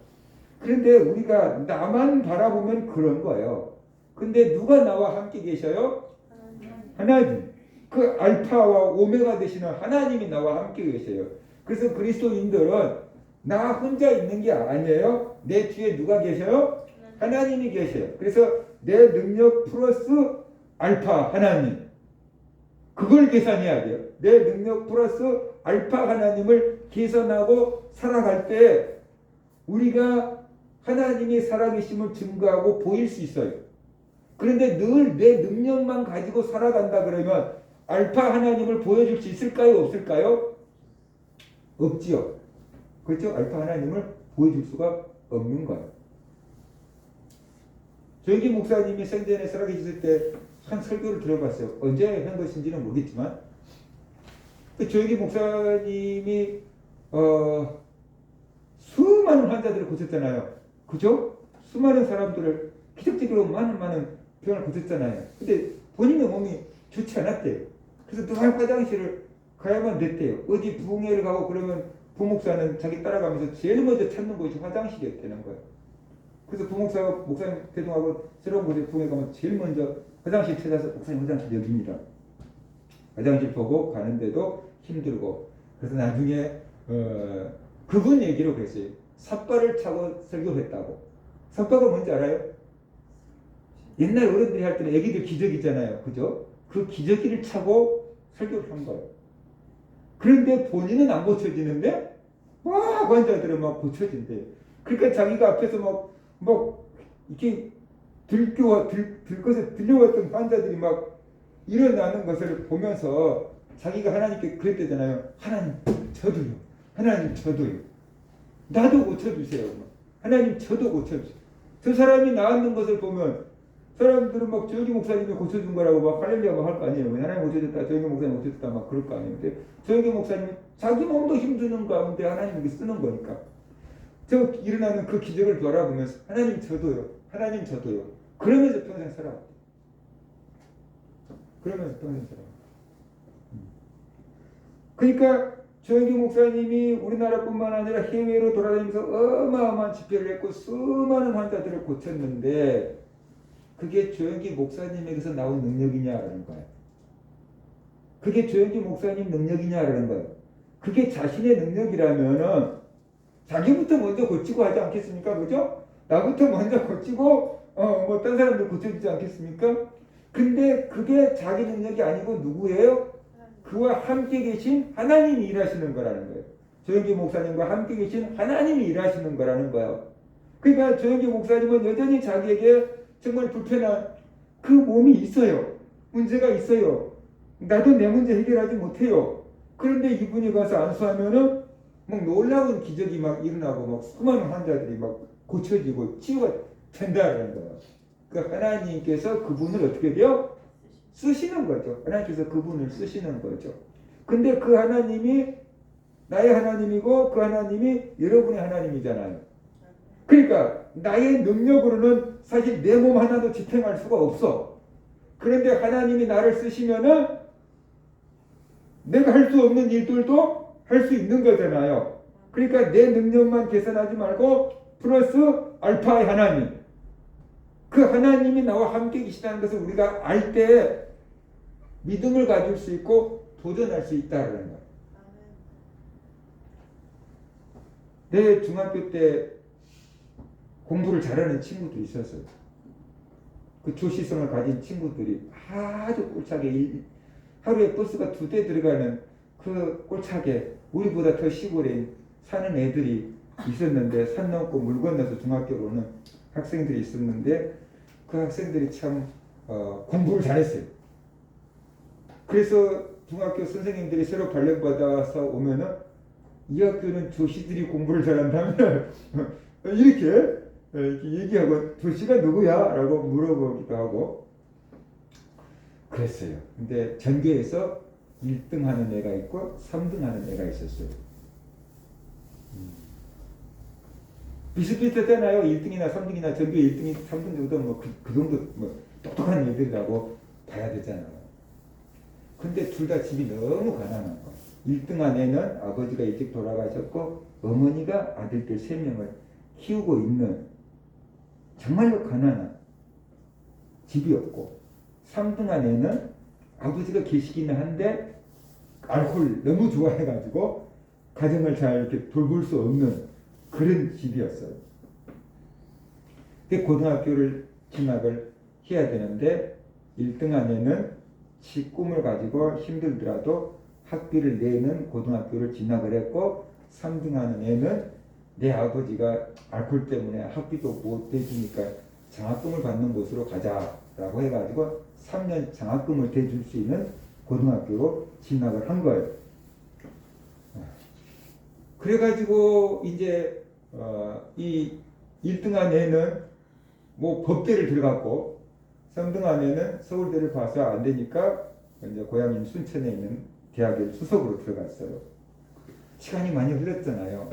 A: 그런데 우리가 나만 바라보면 그런 거예요. 근데 누가 나와 함께 계셔요? 하나님. 그 알파와 오메가 되시는 하나님이 나와 함께 계셔요. 그래서 그리스도인들은 나 혼자 있는 게 아니에요. 내 뒤에 누가 계셔요? 하나님이 계셔요. 그래서 내 능력 플러스 알파 하나님. 그걸 계산해야 돼요. 내 능력 플러스 알파 하나님을 계산하고 살아갈 때 우리가 하나님이 살아계심을 증거하고 보일 수 있어요. 그런데 늘 내 능력만 가지고 살아간다 그러면 알파 하나님을 보여줄 수 있을까요? 없을까요? 없지요. 그렇죠? 알파 하나님을 보여줄 수가 없는 거예요. 조영기 목사님이 생전에 살아계셨을 때 한 설교를 들어봤어요. 언제 한 것인지는 모르겠지만 조영기 목사님이 수많은 환자들을 고쳤잖아요. 그죠? 수많은 사람들을 기적적으로 많은 병을 고쳤잖아요. 근데 본인의 몸이 좋지 않았대요. 그래서 늘 화장실을 가야만 됐대요. 어디 부흥회를 가고 그러면 부목사는 자기 따라가면서 제일 먼저 찾는 곳이 화장실이었다는 거예요. 그래서 부목사가 목사님 대동하고 새로운 곳에 부흥회 가면 제일 먼저 화장실 찾아서 목사님 화장실 여기입니다. 화장실 보고 가는데도 힘들고 그래서 나중에 그분 얘기로 그랬어요. 삿발을 차고 설교했다고. 삿발가 뭔지 알아요? 옛날 어른들이 할 때는 애기들 기저귀 있잖아요. 그죠? 그 기저귀를 차고 설교를 한 거예요. 그런데 본인은 안 고쳐지는데 막 환자들은 막 고쳐진대요. 그러니까 자기가 앞에서 막 이렇게 들려왔던 환자들이 막 일어나는 것을 보면서 자기가 하나님께 그랬대잖아요. 하나님 저도요. 하나님 저도요. 나도 고쳐주세요. 하나님 저도 고쳐주세요. 저 사람이 나았는 것을 보면 사람들은 막 조영기 목사님이 고쳐준 거라고 막 할렐루야 할 거 아니에요. 하나님 고쳐줬다. 조영기 목사님 고쳐줬다. 막 그럴 거 아니에요. 근데 조영기 목사님이 자기 몸도 힘드는 가운데 하나님에게 쓰는 거니까. 저 일어나는 그 기적을 바라보면서 하나님 저도요. 하나님 저도요. 그러면서 평생 살아. 그러면서 평생 살아. 그러니까 조영기 목사님이 우리나라뿐만 아니라 해외로 돌아다니면서 어마어마한 집회를 했고 수많은 환자들을 고쳤는데 그게 조영기 목사님에게서 나온 능력이냐라는 거예요. 그게 조영기 목사님 능력이냐라는 거예요. 그게 자신의 능력이라면은 자기부터 먼저 고치고 하지 않겠습니까? 그죠? 나부터 먼저 고치고 딴 사람들 고쳐주지 않겠습니까? 근데 그게 자기 능력이 아니고 누구예요? 그와 함께 계신 하나님이 일하시는 거라는 거예요. 조영기 목사님과 함께 계신 하나님이 일하시는 거라는 거예요. 그러니까 조영기 목사님은 여전히 자기에게 정말 불편한 그 몸이 있어요. 문제가 있어요. 나도 내 문제 해결하지 못해요. 그런데 이분이 가서 안수하면은 막 놀라운 기적이 막 일어나고 막 수많은 환자들이 막 고쳐지고 치유가 된다는 거예요. 그 하나님께서 그분을 어떻게 돼요? 쓰시는 거죠. 하나님께서 그분을 쓰시는 거죠. 근데 그 하나님이 나의 하나님이고 그 하나님이 여러분의 하나님이잖아요. 그러니까 나의 능력으로는 사실 내 몸 하나도 지탱할 수가 없어. 그런데 하나님이 나를 쓰시면은 내가 할 수 없는 일들도 할 수 있는 거잖아요. 그러니까 내 능력만 계산하지 말고 플러스 알파의 하나님. 그 하나님이 나와 함께 계시다는 것을 우리가 알 때 믿음을 가질 수 있고 도전할 수 있다는 거예요. 내 중학교 때 공부를 잘하는 친구들이 있었어요. 그 조시성을 가진 친구들이 아주 꼴차게 하루에 버스가 2대 들어가는 그 꼴차게 우리보다 더 시골에 사는 애들이 있었는데 산 넘고 물 건너서 중학교로 오는 학생들이 있었는데 그 학생들이 참 공부를 잘했어요. 그래서 중학교 선생님들이 새로 발령받아서 오면은 이 학교는 조씨들이 공부를 잘한다면 이렇게 얘기하고 조씨가 누구야? 라고 물어보기도 하고 그랬어요. 근데 전교에서 1등 하는 애가 있고 3등 하는 애가 있었어요. 비슷비슷하잖아요. 1등이나 3등이나 전교 1등이 3등 정도 그 정도 똑똑한 애들이라고 봐야 되잖아요. 근데 둘 다 집이 너무 가난한 거. 1등한 애는 아버지가 일찍 돌아가셨고 어머니가 아들들 3명을 키우고 있는 정말로 가난한 집이 없고 3등한 애는 아버지가 계시기는 한데 알코올 너무 좋아해가지고 가정을 잘 이렇게 돌볼 수 없는 그런 집이었어요. 근데 고등학교를 진학을 해야 되는데 1등한 애는 지 꿈을 가지고 힘들더라도 학비를 내는 고등학교를 진학을 했고 3등하는 애는 내 아버지가 알코올 때문에 학비도 못 대주니까 장학금을 받는 곳으로 가자라고 해가지고 3년 장학금을 대줄 수 있는 고등학교로 진학을 한 거예요. 그래가지고 이제 이 1등한 애는 뭐 법대를 들어갔고 3등한 애는 서울대를 봐서 안 되니까 이제 고향인 순천에 있는 대학에 수석으로 들어갔어요. 시간이 많이 흘렀잖아요.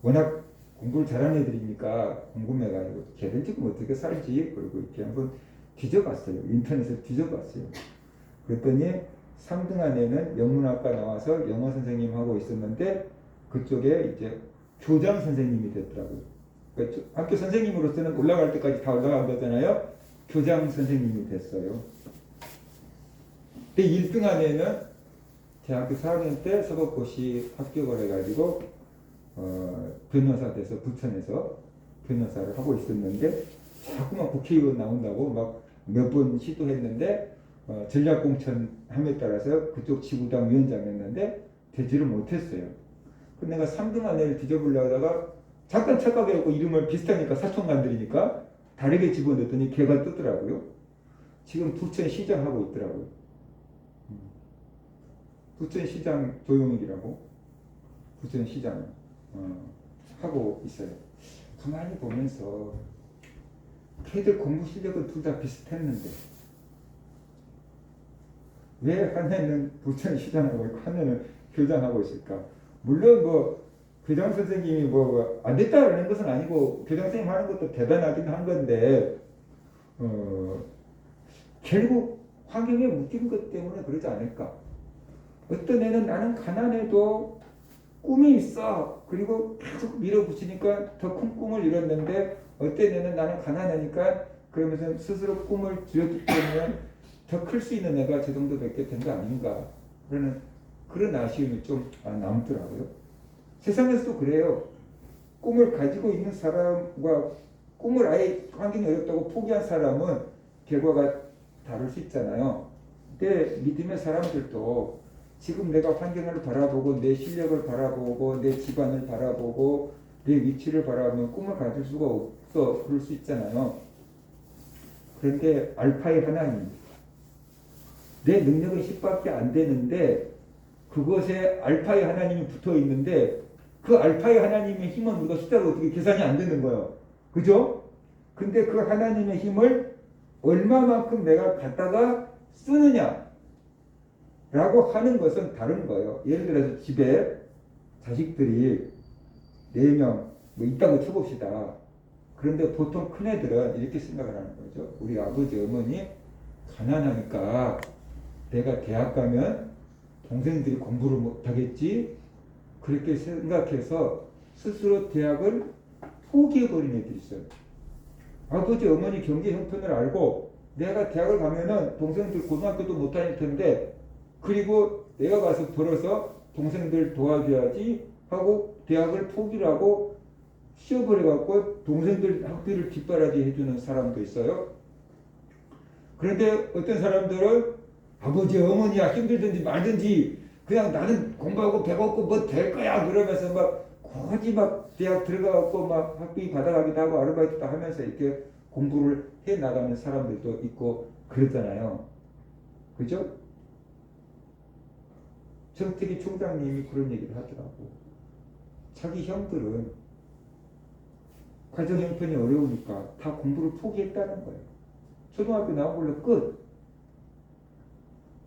A: 워낙 공부를 잘하는 애들이니까 궁금해가지고 걔들 지금 어떻게 살지? 그리고 이렇게 한번 뒤져봤어요. 인터넷에 뒤져봤어요. 그랬더니 3등한 애는 영문학과 나와서 영어 선생님 하고 있었는데 그쪽에 이제 교장 선생님이 됐더라고요. 그러니까 학교 선생님으로서는 올라갈 때까지 다 올라간 거잖아요. 교장 선생님이 됐어요. 근데 1등한 애는 대학교 4학년 때 서법고시 합격을 해가지고 변호사 돼서 부천에서 변호사를 하고 있었는데 자꾸만 국회의원 나온다고 막 몇 번 시도했는데 전략공천 함에 따라서 그쪽 지구당 위원장이었는데 되지를 못했어요. 그 내가 3등한 애를 뒤져보려고 하다가 잠깐 착각해갖고 이름을 비슷하니까 사촌간들이니까 다르게 집어넣었더니 걔가 뜨더라고요. 지금 부천시장 하고 있더라고요. 부천시장 조용익이라고 부천시장 하고 있어요. 가만히 보면서 걔들 공부 실력은 둘 다 비슷했는데 왜 하나는 부천시장하고 있고 하나는 교장하고 있을까? 물론 뭐 교장 선생님이 뭐 안 됐다는 것은 아니고 교장 선생님 하는 것도 대단하긴 한 건데 결국 환경에 묶인 것 때문에 그러지 않을까? 어떤 애는 나는 가난해도 꿈이 있어. 그리고 계속 밀어붙이니까 더 큰 꿈을 이뤘는데 어떤 애는 나는 가난하니까 그러면서 스스로 꿈을 줄였기 때문에 더 클 수 있는 애가 저 정도밖에 된 거 아닌가 그런 아쉬움이 좀 남더라고요. 세상에서도 그래요. 꿈을 가지고 있는 사람과 꿈을 아예 환경이 어렵다고 포기한 사람은 결과가 다를 수 있잖아요. 근데 믿음의 사람들도 지금 내가 환경을 바라보고 내 실력을 바라보고 내 집안을 바라보고 내 위치를 바라보면 꿈을 가질 수가 없어. 그럴 수 있잖아요. 그런데 알파의 하나님, 내 능력은 10밖에 안 되는데 그것에 알파의 하나님이 붙어 있는데 그 알파의 하나님의 힘은 우리가 숫자로 어떻게 계산이 안 되는 거예요. 그죠? 근데 그 하나님의 힘을 얼마만큼 내가 갖다가 쓰느냐 라고 하는 것은 다른 거예요. 예를 들어서 집에 자식들이 4명 뭐 있다고 쳐봅시다. 그런데 보통 큰애들은 이렇게 생각을 하는 거죠. 우리 아버지 어머니 가난하니까 내가 대학 가면 동생들이 공부를 못하겠지. 그렇게 생각해서 스스로 대학을 포기해버린 애들이 있어요. 아버지 어머니 경제 형편을 알고 내가 대학을 가면은 동생들 고등학교도 못 다닐 텐데 그리고 내가 가서 벌어서 동생들 도와줘야지 하고 대학을 포기를 하고 쉬어버려갖고 동생들 학비를 뒷바라지 해주는 사람도 있어요. 그런데 어떤 사람들은 아버지 어머니야 힘들든지 말든지 그냥 나는 공부하고 배고프고 뭐 될 거야 그러면서 막 굳이 막 대학 들어가갖고 막 학비 받아가기도 하고 아르바이트도 하면서 이렇게 공부를 해 나가는 사람들도 있고 그러잖아요. 그죠? 정택이 총장님이 그런 얘기를 하더라고. 자기 형들은 가정 형편이 어려우니까 다 공부를 포기했다는 거예요. 초등학교 나온 걸로 끝.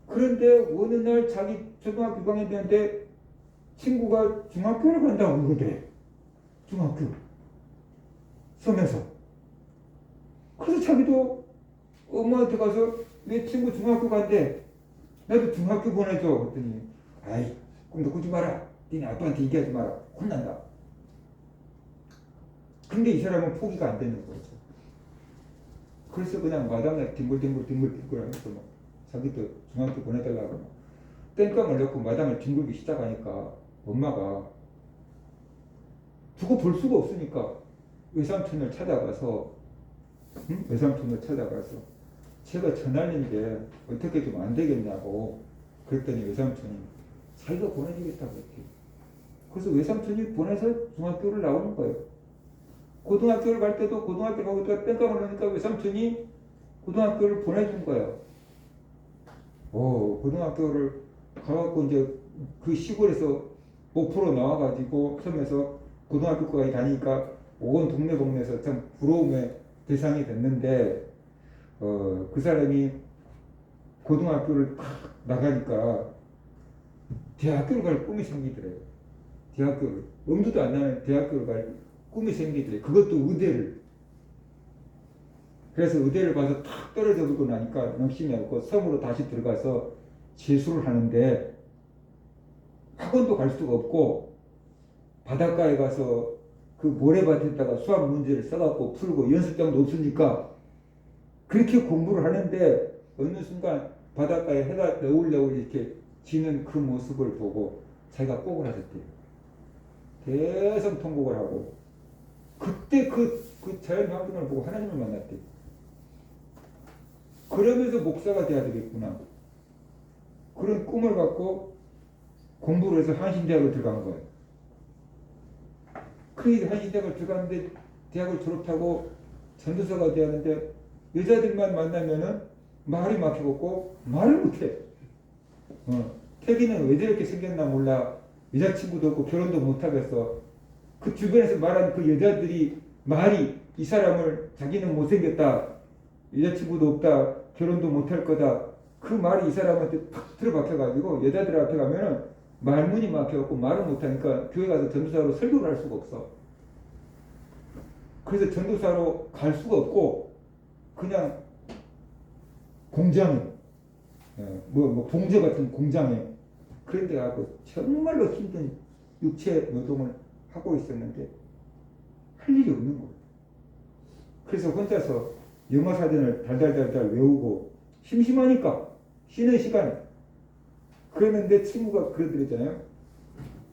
A: 그런데 어느 날 자기 초등학교 6학년 되는데 친구가 중학교를 간다고 그러거든. 중학교. 섬에서. 그래서 자기도 엄마한테 가서 내 친구 중학교 간대. 나도 중학교 보내줘. 그랬더니 아이 꿈도 꾸지 마라. 니네 아빠한테 얘기하지 마라. 혼난다. 근데 이 사람은 포기가 안 되는 거죠. 그래서 그냥 마당에 뒹굴뒹굴 하면서 막 자기도 중학교 보내달라고 막 땡깡을 넣고 마당을 뒹굴기 시작하니까 엄마가 두고 볼 수가 없으니까 외삼촌을 찾아가서 외삼촌을 찾아가서 제가 전화했는데 어떻게 좀 안 되겠냐고 그랬더니 외삼촌이 자기가 보내주겠다고 했대요. 그래서 외삼촌이 보내서 중학교를 나오는 거예요. 고등학교를 갈 때도 고등학교 가고 있다가 뺑깡을 넣으니까 외삼촌이 고등학교를 보내준 거예요. 고등학교를 가갖고 이제 그 시골에서 목포로 나와가지고 섬에서 고등학교까지 다니니까 온 동네에서 참 부러움의 대상이 됐는데 그 사람이 고등학교를 탁 나가니까 대학교를 갈 꿈이 생기더래요. 대학교를 엄두도 안 나는 대학교를 갈 꿈이 생기더래요. 그것도 의대를. 그래서 의대를 가서 탁 떨어져 보고 나니까 욕심이 없고 섬으로 다시 들어가서 재수를 하는데 학원도 갈 수가 없고 바닷가에 가서 그 모래밭에다가 수학 문제를 써갖고 풀고 연습장도 없으니까 그렇게 공부를 하는데 어느 순간 바닷가에 해가 너울너울 이렇게 지는 그 모습을 보고 자기가 꼭을 하셨대요. 계속 통곡을 하고 그때 그 자연 환경을 보고 하나님을 만났대요. 그러면서 목사가 돼야 되겠구나. 그런 꿈을 갖고 공부를 해서 한신대학을 들어간 거예요. 그 한신대학을 들어갔는데 대학을 졸업하고 전도사가 되었는데 여자들만 만나면은 말이 막혀갖고 말을 못해. 태기는 왜 저렇게 생겼나 몰라. 여자친구도 없고 결혼도 못하겠어. 그 주변에서 말하는 그 여자들이 말이 이 사람을 자기는 못생겼다. 여자친구도 없다. 결혼도 못할 거다. 그 말이 이 사람한테 팍 들어박혀가지고 여자들 앞에 가면은 말문이 막혀갖고 말을 못하니까 교회 가서 전도사로 설교를 할 수가 없어. 그래서 전도사로 갈 수가 없고 그냥 공장에 봉제 같은 공장에 그런 데 가고 정말로 힘든 육체 노동을 하고 있었는데 할 일이 없는 거예요. 그래서 혼자서 영어 사전을 달달달달 외우고 심심하니까 쉬는 시간에 그랬는데 친구가 그러더랬잖아요.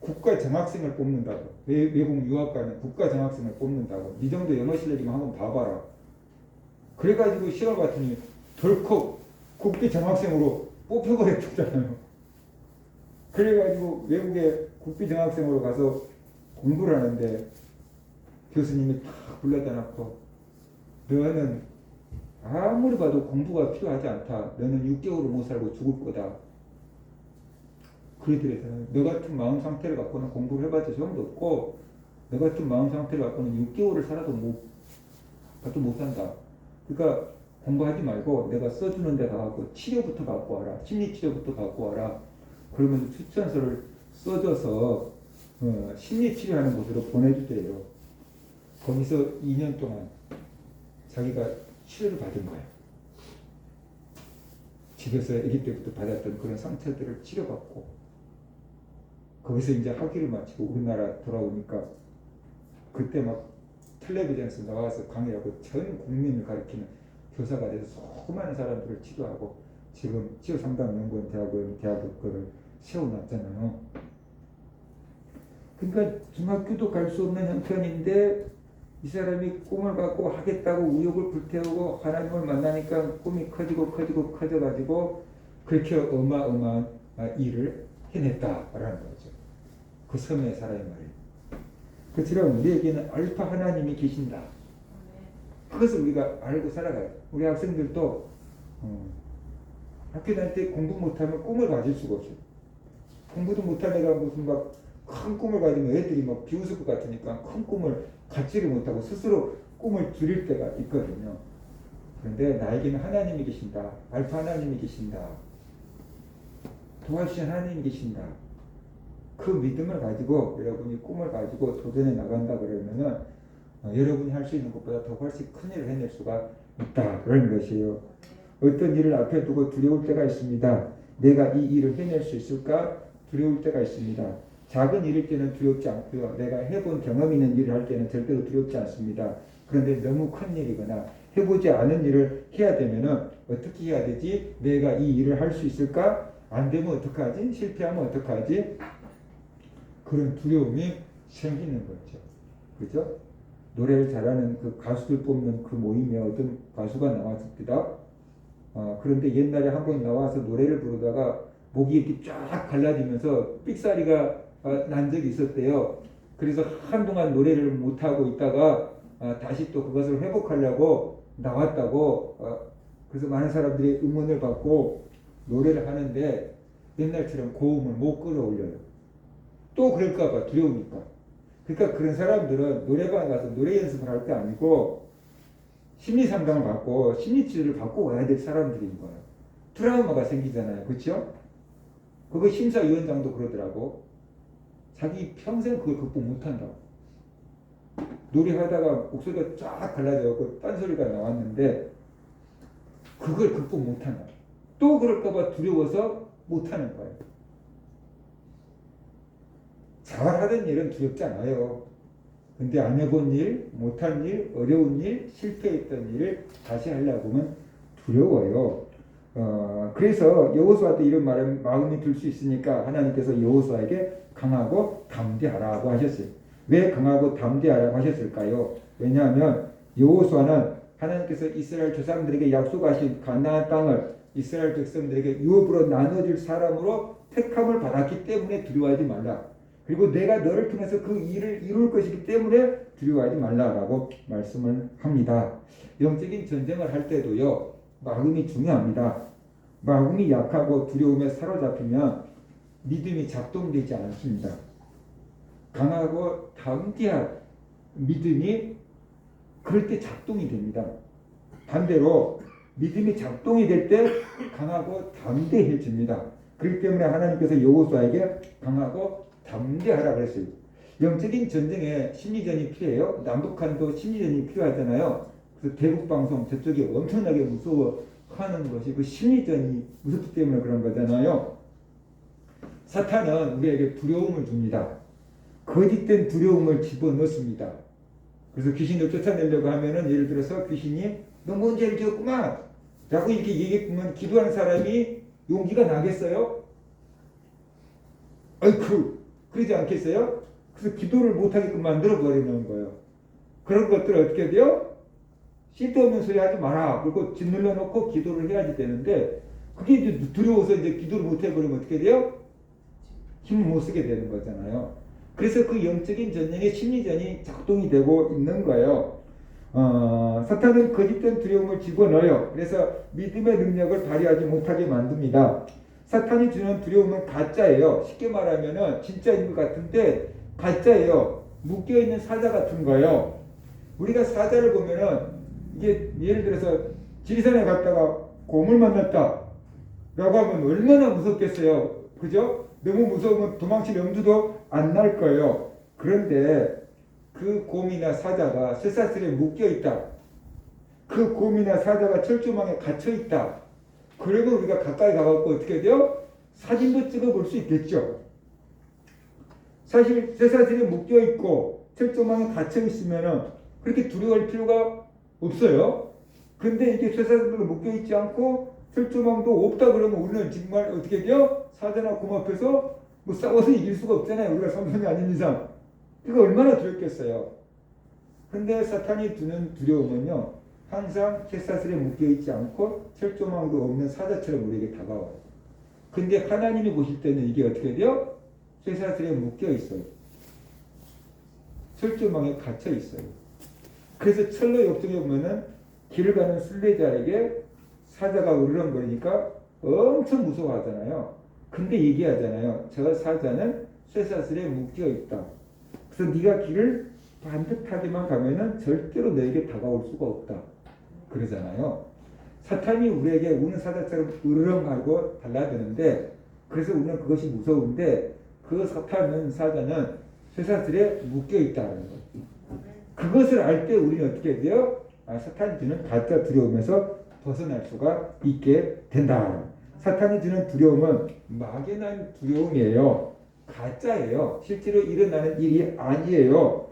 A: 국가 장학생을 뽑는다고. 외국 유학 가는 국가 장학생을 뽑는다고. 이 정도 영어 실력이면 한번 봐봐라. 그래가지고 시험 봤더니 덜컥 국비 장학생으로 뽑혀버렸잖아요. 그래가지고 외국에 국비 장학생으로 가서 공부를 하는데 교수님이 탁 불러다 놓고 너는 아무리 봐도 공부가 필요하지 않다. 너는 6개월을 못 살고 죽을 거다. 그러더래요. 너 같은 마음 상태를 갖고는 공부를 해봤자 소용도 없고 너 같은 마음 상태를 갖고는 6개월을 살아도 못 산다. 그러니까 공부하지 말고 내가 써주는 데 가갖고 치료부터 받고 와라. 심리치료부터 받고 와라. 그러면서 추천서를 써줘서 심리치료하는 곳으로 보내주대요. 거기서 2년 동안 자기가 치료를 받은 거예요. 집에서 아기 때부터 받았던 그런 상처들을 치료받고 거기서 이제 학위를 마치고 우리나라 돌아오니까 그때 막 텔레비전에서 나와서 강의하고 전 국민을 가르치는 교사가 돼서 수많은 사람들을 치료하고 지금 치유상담연구원 대학을 세워놨잖아요. 그러니까 중학교도 갈 수 없는 형편인데 이 사람이 꿈을 갖고 하겠다고 의욕을 불태우고 하나님을 만나니까 꿈이 커져가지고 그렇게 어마어마한 일을 해냈다라는 거죠. 그 섬의 사람의 말이에요. 그처럼 우리에게는 알파 하나님이 계신다. 그것을 우리가 알고 살아가요. 우리 학생들도 학교 다닐 때 공부 못하면 꿈을 가질 수가 없어요. 공부도 못한 애가 무슨 막 큰 꿈을 가지면 애들이 막 비웃을 것 같으니까 큰 꿈을 갖지를 못하고 스스로 꿈을 줄일 때가 있거든요. 그런데 나에게는 하나님이 계신다. 알파 하나님이 계신다. 도와주신 하나님이 계신다. 그 믿음을 가지고 여러분이 꿈을 가지고 도전해 나간다 그러면은 여러분이 할 수 있는 것보다 더 훨씬 큰 일을 해낼 수가 있다. 그런 것이에요. 어떤 일을 앞에 두고 두려울 때가 있습니다. 내가 이 일을 해낼 수 있을까? 두려울 때가 있습니다. 작은 일일 때는 두렵지 않고요. 내가 해본 경험 있는 일을 할 때는 절대로 두렵지 않습니다. 그런데 너무 큰 일이거나 해보지 않은 일을 해야 되면은 어떻게 해야 되지? 내가 이 일을 할 수 있을까? 안 되면 어떡하지? 실패하면 어떡하지? 그런 두려움이 생기는 거죠. 그죠? 노래를 잘하는 그 가수들 뽑는 그 모임에 어떤 가수가 나왔습니다. 그런데 옛날에 한 번 나와서 노래를 부르다가 목이 이렇게 쫙 갈라지면서 삑사리가 난 적이 있었대요. 그래서 한동안 노래를 못하고 있다가 다시 또 그것을 회복하려고 나왔다고 그래서 많은 사람들이 응원을 받고 노래를 하는데 옛날처럼 고음을 못 끌어올려요. 또 그럴까봐 두려우니까. 그러니까 그런 사람들은 노래방에 가서 노래 연습을 할 게 아니고 심리 상담을 받고 심리 치료를 받고 와야 될 사람들인 거예요. 트라우마가 생기잖아요. 그렇죠? 그거 심사위원장도 그러더라고. 자기 평생 그걸 극복 못한다고. 노래하다가 목소리가 쫙 갈라져서 딴소리가 나왔는데 그걸 극복 못한다. 또 그럴까봐 두려워서 못하는 거예요. 잘하던 일은 두렵지 않아요. 근데 안 해본 일, 못한 일, 어려운 일, 실패했던 일을 다시 하려고 하면 두려워요. 그래서 여호수아도 이런 말은 마음이 들 수 있으니까 하나님께서 여호수아에게 강하고 담대하라고 하셨어요. 왜 강하고 담대하라고 하셨을까요? 왜냐하면 여호수아는 하나님께서 이스라엘 조상들에게 약속하신 가나안 땅을 이스라엘 백성들에게 유업으로 나눠줄 사람으로 택함을 받았기 때문에 두려워하지 말라. 그리고 내가 너를 통해서 그 일을 이룰 것이기 때문에 두려워하지 말라라고 말씀을 합니다. 영적인 전쟁을 할 때도요, 마음이 중요합니다. 마음이 약하고 두려움에 사로잡히면 믿음이 작동되지 않습니다. 강하고 담대한 믿음이 그럴 때 작동이 됩니다. 반대로 믿음이 작동이 될 때 강하고 담대해집니다. 그렇기 때문에 하나님께서 여호수아에게 강하고 담대하라 그랬어요. 영적인 전쟁에 심리전이 필요해요. 남북한도 심리전이 필요하잖아요. 그래서 대북 방송 저쪽이 엄청나게 무서워하는 것이 그 심리전이 무섭기 때문에 그런 거잖아요. 사탄은 우리에게 두려움을 줍니다. 거짓된 두려움을 집어넣습니다. 그래서 귀신을 쫓아내려고 하면은 예를 들어서 귀신이 너 뭔 죄를 지었구만 라고 이렇게 얘기하면 기도하는 사람이 용기가 나겠어요? 아이쿠 그러지 않겠어요? 그래서 기도를 못하게끔 만들어버리는 거예요. 그런 것들을 어떻게 돼요? 쓸데없는 소리 하지 마라. 그리고 짓눌러 놓고 기도를 해야지 되는데 그게 이제 두려워서 이제 기도를 못해버리면 어떻게 돼요? 힘을 못 쓰게 되는 거잖아요. 그래서 그 영적인 전쟁의 심리전이 작동이 되고 있는 거예요. 사탄은 거짓된 두려움을 집어넣어요. 그래서 믿음의 능력을 발휘하지 못하게 만듭니다. 사탄이 주는 두려움은 가짜예요. 쉽게 말하면은 진짜인 것 같은데 가짜예요. 묶여있는 사자 같은 거예요. 우리가 사자를 보면은 이게 예를 들어서 지리산에 갔다가 곰을 만났다 라고 하면 얼마나 무섭겠어요. 그죠? 너무 무서우면 도망칠 염두도 안 날 거예요. 그런데 그 곰이나 사자가 쇠사슬에 묶여있다. 그 곰이나 사자가 철조망에 갇혀있다. 그러면 우리가 가까이 가갖고 어떻게 돼요? 사진도 찍어볼 수 있겠죠. 사실 쇠사슬에 묶여있고 철조망에 갇혀있으면은 그렇게 두려워할 필요가 없어요. 근데 이게 쇠사슬로 묶여있지 않고 철조망도 없다 그러면 우리는 정말 어떻게 돼요? 사자나 곰 앞에서 뭐 싸워서 이길 수가 없잖아요. 우리가 선생이 아닌 이상. 이거 얼마나 두렵겠어요. 근데 사탄이 주는 두려움은요, 항상 쇠사슬에 묶여있지 않고 철조망도 없는 사자처럼 우리에게 다가와요. 근데 하나님이 보실 때는 이게 어떻게 돼요? 쇠사슬에 묶여 있어요. 철조망에 갇혀 있어요. 그래서 철로 역정에 보면은 길을 가는 순례자에게 사자가 으르렁거리니까 엄청 무서워하잖아요. 근데 얘기하잖아요. 저 사자는 쇠사슬에 묶여 있다. 그래서 네가 길을 반듯하게만 가면은 절대로 너에게 다가올 수가 없다. 그러잖아요. 사탄이 우리에게 우는 사자처럼 으르렁하고 달라드는데, 그래서 우리는 그것이 무서운데, 그 사자는 쇠사슬에 묶여 있다는 거예요. 그것을 알 때 우리는 어떻게 돼요? 사탄이 주는 가짜 두려움에서 벗어날 수가 있게 된다. 사탄이 주는 두려움은 막연한 두려움이에요. 가짜예요. 실제로 일어나는 일이 아니에요.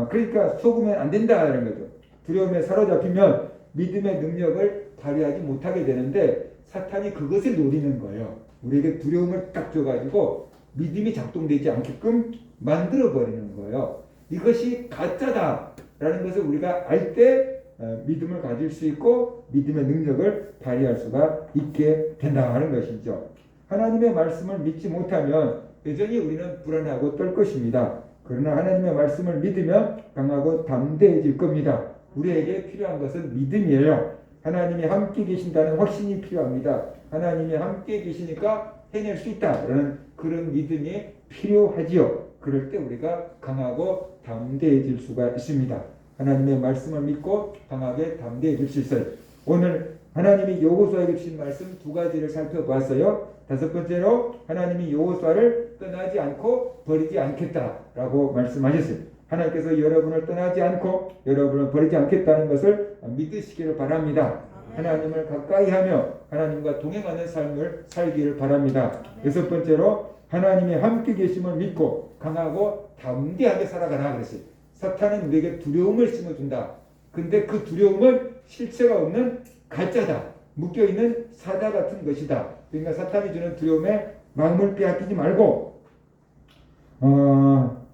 A: 그러니까 속으면 안 된다는 거죠. 두려움에 사로잡히면 믿음의 능력을 발휘하지 못하게 되는데, 사탄이 그것을 노리는 거예요. 우리에게 두려움을 딱 줘가지고 믿음이 작동되지 않게끔 만들어버리는 거예요. 이것이 가짜다라는 것을 우리가 알 때 믿음을 가질 수 있고 믿음의 능력을 발휘할 수가 있게 된다는 것이죠. 하나님의 말씀을 믿지 못하면 여전히 우리는 불안하고 떨 것입니다. 그러나 하나님의 말씀을 믿으면 강하고 담대해질 겁니다. 우리에게 필요한 것은 믿음이에요. 하나님이 함께 계신다는 확신이 필요합니다. 하나님이 함께 계시니까 해낼 수 있다라는 그런 믿음이 필요하지요. 그럴 때 우리가 강하고 담대해질 수가 있습니다. 하나님의 말씀을 믿고 강하게 담대해질 수 있어요. 오늘 하나님이 여호수아에게 주신 말씀 두 가지를 살펴보았어요. 다섯 번째로 하나님이 여호수아를 떠나지 않고 버리지 않겠다라고 말씀하셨어요. 하나님께서 여러분을 떠나지 않고 여러분을 버리지 않겠다는 것을 믿으시기를 바랍니다. 하나님을 가까이 하며 하나님과 동행하는 삶을 살기를 바랍니다. 여섯 번째로 하나님이 함께 계심을 믿고 강하고 담대하게 살아가라 그랬어요. 사탄은 우리에게 두려움을 심어준다. 근데 그 두려움은 실체가 없는 가짜다. 묶여있는 사자 같은 것이다. 그러니까 사탄이 주는 두려움에 마음을 빼앗기지 말고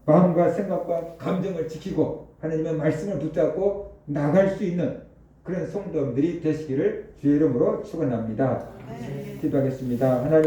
A: 마음과 생각과 감정을 지키고 하나님의 말씀을 붙잡고 나갈 수 있는 그런 성도들이 되시기를 주의 이름으로 축원합니다. 기도하겠습니다. 하나님